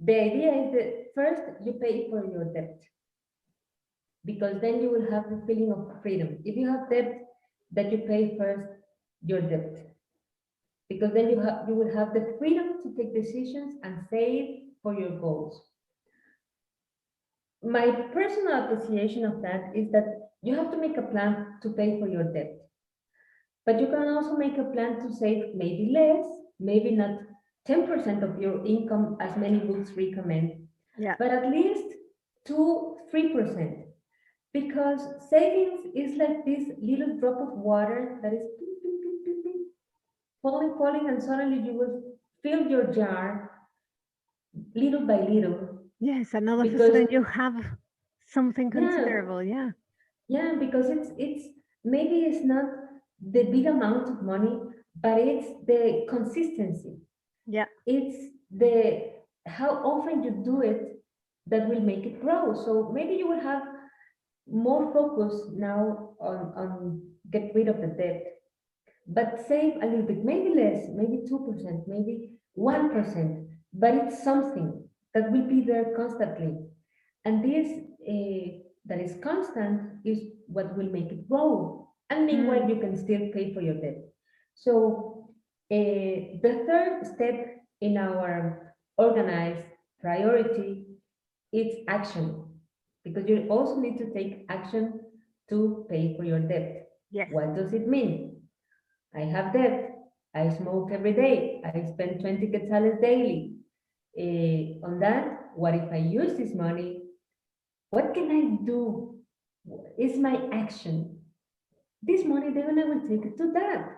the idea is that first you pay for your debt because then you will have the feeling of freedom. If you have debt, that you pay first your debt because then you will have the freedom to take decisions and save for your goals. My personal appreciation of that is that you have to make a plan to pay for your debt, but you can also make a plan to save maybe less, maybe not 10% of your income as many books recommend, Yeah. but at least 2 3%, because savings is like this little drop of water that is falling, falling, and suddenly you will fill your jar little by little. Yes, and all of a Because sudden you have something yeah, considerable. Yeah. yeah, because it's maybe it's not the big amount of money, but it's the consistency. Yeah. It's the how often you do it that will make it grow. So maybe you will have more focus now on get rid of the debt, but save a little bit, maybe less, maybe 2%, maybe 1%, but it's something that will be there constantly. And this that is constant is what will make it grow. And meanwhile, Mm. you can still pay for your debt. So the third step in our organized priority is action, because you also need to take action to pay for your debt. Yes. What does it mean? I have debt. I smoke every day. I spend 20 quetzales daily. On that, what if I use this money? What can I do? Is my action. This money, then I will take it to that.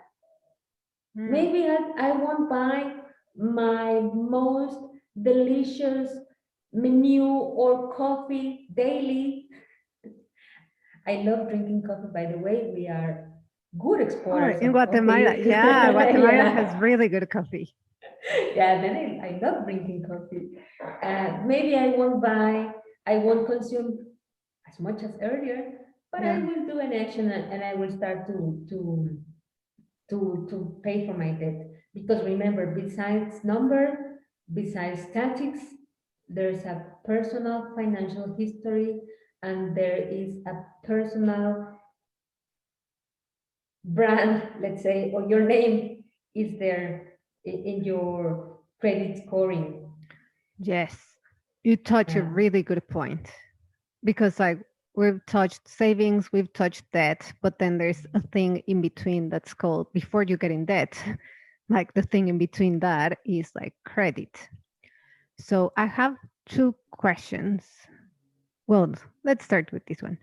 Mm. Maybe I won't buy my most delicious menu or coffee daily. I love drinking coffee, by the way. We are good Oh, exporters in of Guatemala. coffee. Yeah, Guatemala has Yeah. really good coffee. Yeah, then I love drinking coffee. Maybe I won't consume as much as earlier, but I Yeah. will do an action and I will start to pay for my debt. Because remember, besides number, besides statics, there's a personal financial history and there is a personal brand, let's say, or your name is there in your credit scoring. Yes. You touch a Yeah. really good point because like we've touched savings, we've touched debt, but then there's a thing in between that's called before you get in debt. Like the thing in between that is like credit. So I have two questions. Well, let's start with this one.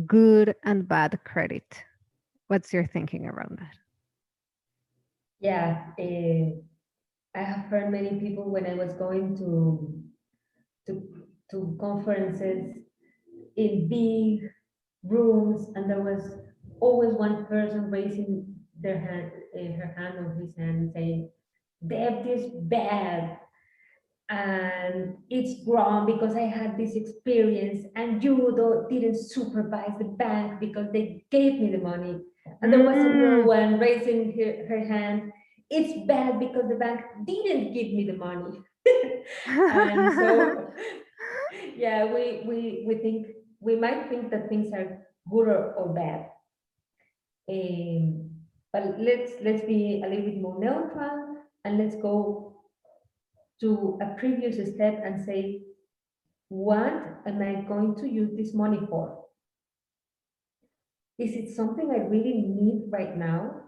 Good and bad credit. What's your thinking around that? Yeah, I have heard many people when I was going to conferences in big rooms, and there was always one person raising her hand or his hand, saying, "Debt is bad, and it's wrong because I had this experience, and you didn't supervise the bank because they gave me the money." And there was another Mm. one raising her hand, "It's bad because the bank didn't give me the money." And so, yeah, we think, we might think that things are good or bad. Um, but let's be a little bit more neutral, and let's go to a previous step and say, what am I going to use this money for? Is it something I really need right now?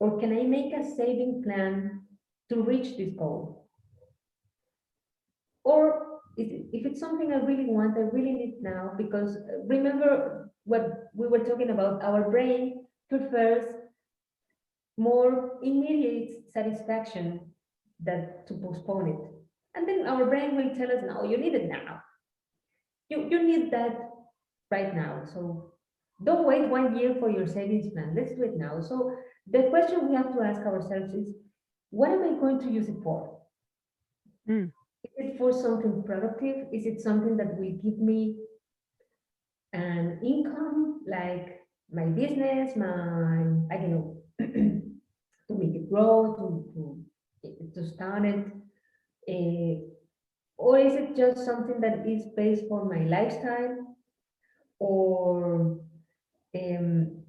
Or can I make a saving plan to reach this goal? Or if it's something I really want, I really need now, because remember what we were talking about, our brain prefers more immediate satisfaction than to postpone it. And then our brain will tell us, no, you need it now. You need that right now. So don't wait 1 year for your savings plan. Let's do it now. So the question we have to ask ourselves is, what am I going to use it for? Mm. Is it for something productive? Is it something that will give me an income, like my business, my, I don't know, to make it grow, to start it? Or is it just something that is based on my lifestyle, or um,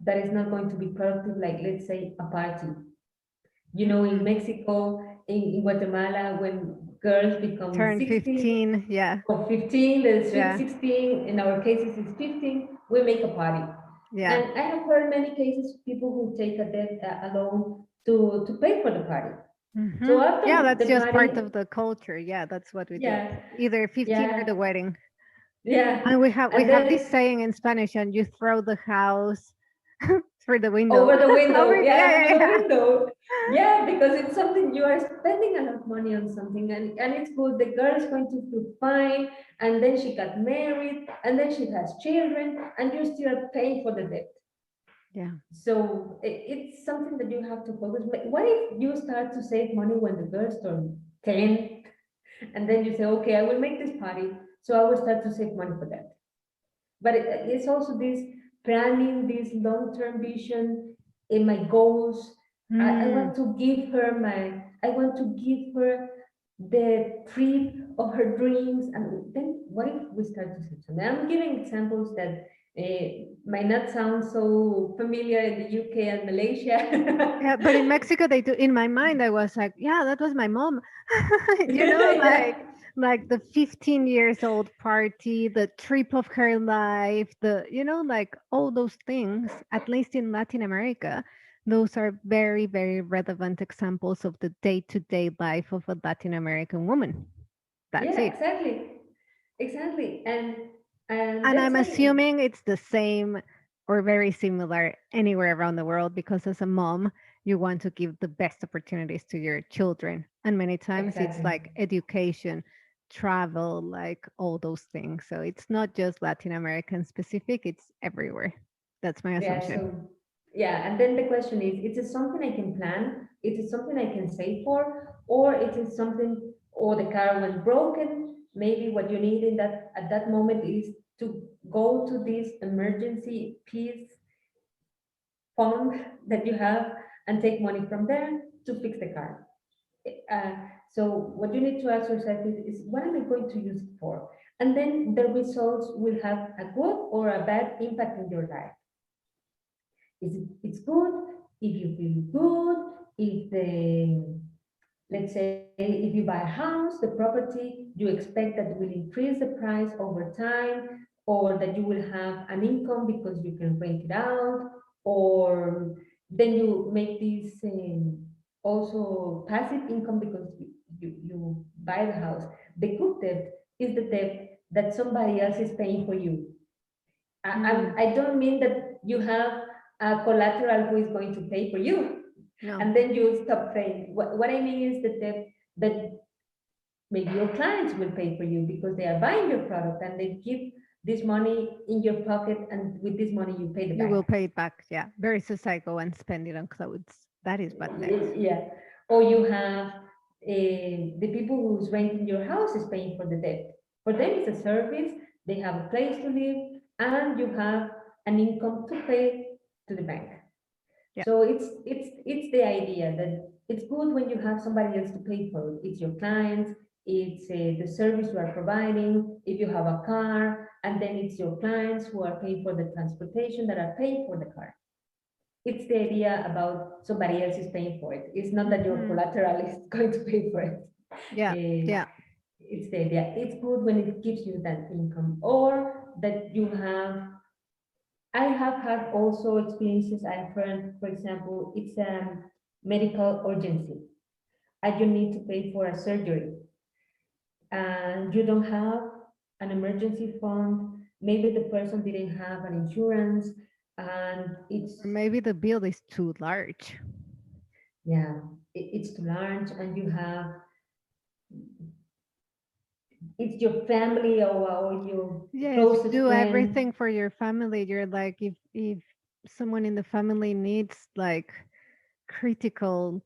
that is not going to be productive, like let's say a party. You know, in Mm. Mexico, in Guatemala, when girls become Turn 16 15. Yeah. or 15, the sweet Yeah. 16, in our cases it's 15, we make a party. Yeah. And I have heard many cases, people who take a debt, a loan to pay for the party. So Yeah, after that's the just part party, of the culture. Yeah, that's what we do. yeah, Either 15 or yeah, the wedding. yeah. And we And have this then saying in Spanish, and you throw the house through the window. over the Over, window, yeah, yeah, through the yeah, window. Yeah, because it's something you are spending a lot of money on something, and it's good. The girl is going to feel fine, and then she got married, and then she has children, and you're still paying for the debt. yeah. So it's something that you have to focus. But what if you start to save money when the girls turn 10, and then you say, okay, I will make this party, so I will start to save money for that. But it's also this planning, this long-term vision in my goals. I Mm. want to give her I want to give her the trip of her dreams. And then what if we start to see something? I'm giving examples that might not sound so familiar in the UK and Malaysia. Yeah, but in Mexico they do. In my mind, I was like, yeah, that was my mom. Yeah. Like the 15 years old party, the trip of her life, the like all those things. At least in Latin America, those are very, very relevant examples of the day-to-day life of a Latin American woman. That's Yeah, it. exactly. Exactly. And And let's I'm say, assuming it's the same or very similar anywhere around the world because as a mom, you want to give the best opportunities to your children. And many times it's exactly. like education, travel, like all those things. So it's not just Latin American specific, it's everywhere. That's my Yeah, assumption. so yeah, and then the question is it something I can plan? Is it something I can save for? Or it is something, or the car went broken? Maybe what you need in that at that moment is to go to this emergency piece fund that you have and take money from there to fix the car. Uh, so what you need to ask yourself is what am I going to use it for? And then the results will have a good or a bad impact in your life. It's good if you feel good, if the, let's say if you buy a house, the property, you expect that it will increase the price over time, or that you will have an income because you can rent it out, or then you make this also passive income because you buy the house. The good debt is the debt that somebody else is paying for you. Mm, I don't mean that you have a collateral who is going to pay for you no, and then you stop paying. What I mean is the debt that maybe your clients will pay for you because they are buying your product and they give this money in your pocket, and with this money you pay the you will bank. pay it back. Yeah. Versus I go and spend it on clothes. That is bad debt. Yeah. Or you have the people who's renting your house is paying for the debt. For them, it's a service. They have a place to live, and you have an income to pay to the bank. Yeah. So it's the idea that it's good when you have somebody else to pay for it. It's your clients, it's the service you are providing. If you have a car, and then it's your clients who are paying for the transportation that are paying for the car. It's the idea about somebody else is paying for it. It's not that your Hmm. collateral is going to pay for it. Yeah. Eh, Yeah. it's the idea. It's good when it gives you that income, or that you have. I have had also experiences. I've heard, for example, it's a medical urgency, and you need to pay for a surgery, and you don't have an emergency fund. Maybe the person didn't have an insurance, and Or it's, maybe the bill is too large. yeah, it's too large, and you have, it's your family, or your Yes, you closest do friend. everything for your family. You're like, if someone in the family needs like critical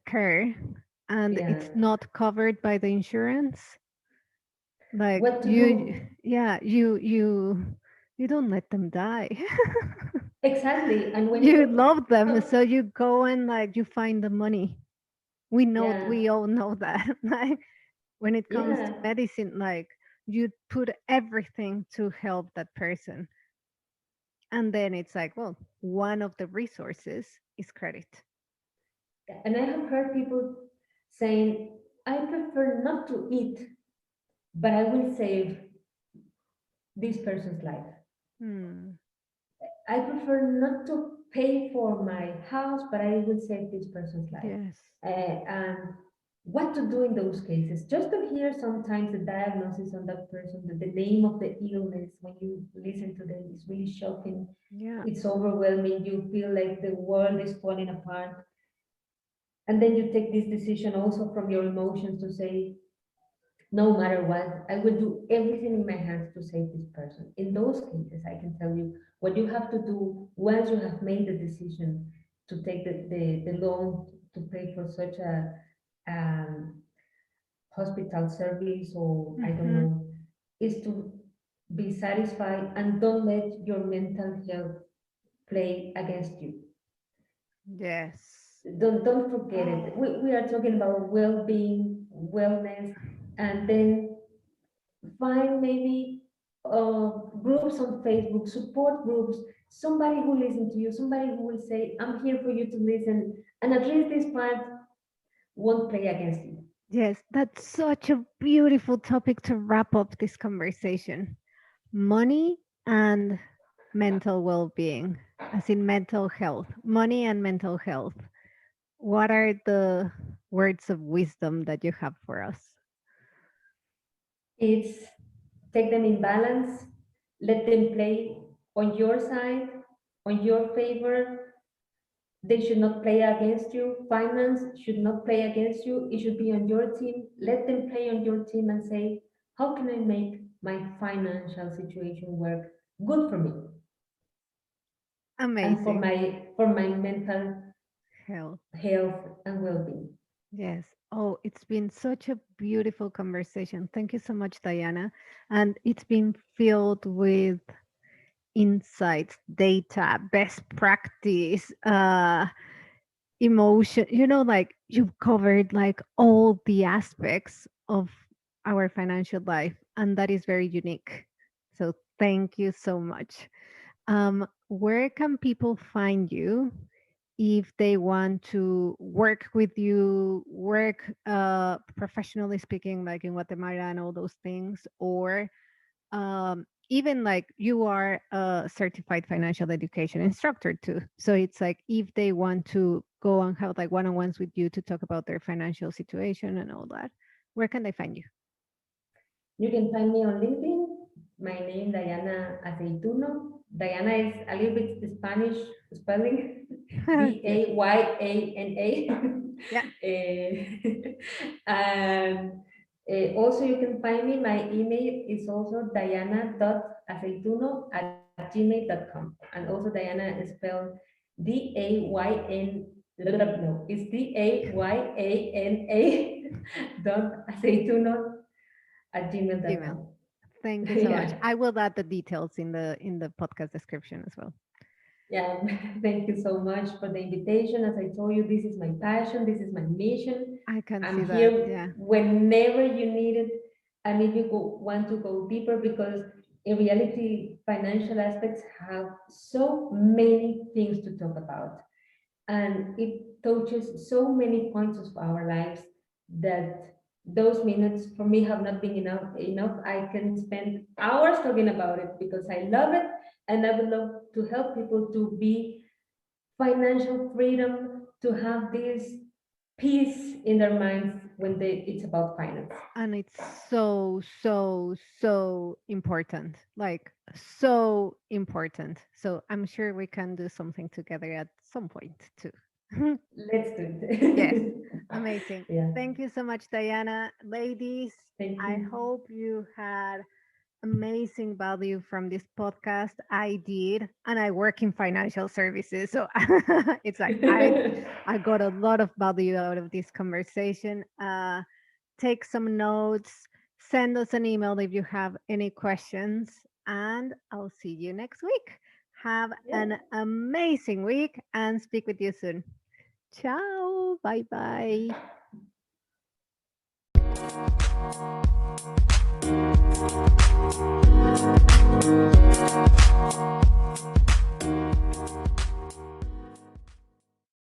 care and it's Yeah, not covered by the insurance, like what to do? yeah, you don't let them die. Exactly. And when You you, love them, so you go and like you find the money. We know, yeah, we all know that. Like when it comes to yeah. medicine, like you put everything to help that person. And then it's like, well, one of the resources is credit. And I have heard people saying, I prefer not to eat, but I will save this person's life. Hmm. I prefer not to pay for my house, but I will save this person's life. Yes. And what to do in those cases? Just to hear sometimes the diagnosis on that person, the name of the illness, when you listen to them, is really shocking. Yeah. It's overwhelming. You feel like the world is falling apart. And then you take this decision also from your emotions to say, no matter what, I will do everything in my hands to save this person. In those cases, I can tell you what you have to do once you have made the decision to take the loan to pay for such a um, hospital service, or I don't Hmm. know, is to be satisfied and don't let your mental health play against you. Yes. Don't forget it. We are talking about well-being, wellness, and then find maybe groups on Facebook, support groups, somebody who listens to you, somebody who will say, I'm here for you to listen, and at least this part won't play against you. Yes, that's such a beautiful topic to wrap up this conversation. Money and mental well being, as in mental health. Money and mental health. What are the words of wisdom that you have for us? It's take them in balance, let them play on your side, on your favor. They should not play against you. Finance should not play against you. It should be on your team. Let them play on your team and say, how can I make my financial situation work good for me and Amazing. for my mental Health. health and well-being? Yes. Oh, it's been such a beautiful conversation. Thank you so much, Diana. And it's been filled with insights, data, best practice, emotion. Like you've covered like all the aspects of our financial life, and that is very unique. So thank you so much. Where can people find you if they want to work with you, work professionally speaking, like in Guatemala and all those things, or even like you are a certified financial education instructor too. So it's like if they want to go and have like one-on-ones with you to talk about their financial situation and all that, where can they find you? You can find me on LinkedIn. My name Dayana Aceituno. Dayana is a little bit Spanish spelling, Yes. Dayana. Yeah. And also you can find me. My email is also diana.aceituno@gmail.com. And also Diana is spelled Dayn. No, it's Dayana dot aceituno at Gmail. gmail.com. Thank you so much. Yeah, I will add the details in the podcast description as well. yeah. Thank you so much for the invitation. As I told you, this is my passion, this is my mission. I can see I'm that. here Yeah. whenever you need it. And if you want to go deeper, because in reality, financial aspects have so many things to talk about. And it touches so many points of our lives that those minutes for me have not been enough. I can spend hours talking about it because I love it, and I would love to help people to be financial freedom, to have this peace in their minds when it's about finance. And it's so, so, so important. Like, so important. So I'm sure we can do something together at some point too. Let's do Yes. it. Amazing. Yeah, Thank you so much, Diana. Ladies, thank I you. hope you had amazing value from this podcast. I did, and I work in financial services. So it's like I got a lot of value out of this conversation. Take some notes, send us an email if you have any questions, and I'll see you next week. Have Yeah. an amazing week and speak with you soon. Ciao. Bye bye.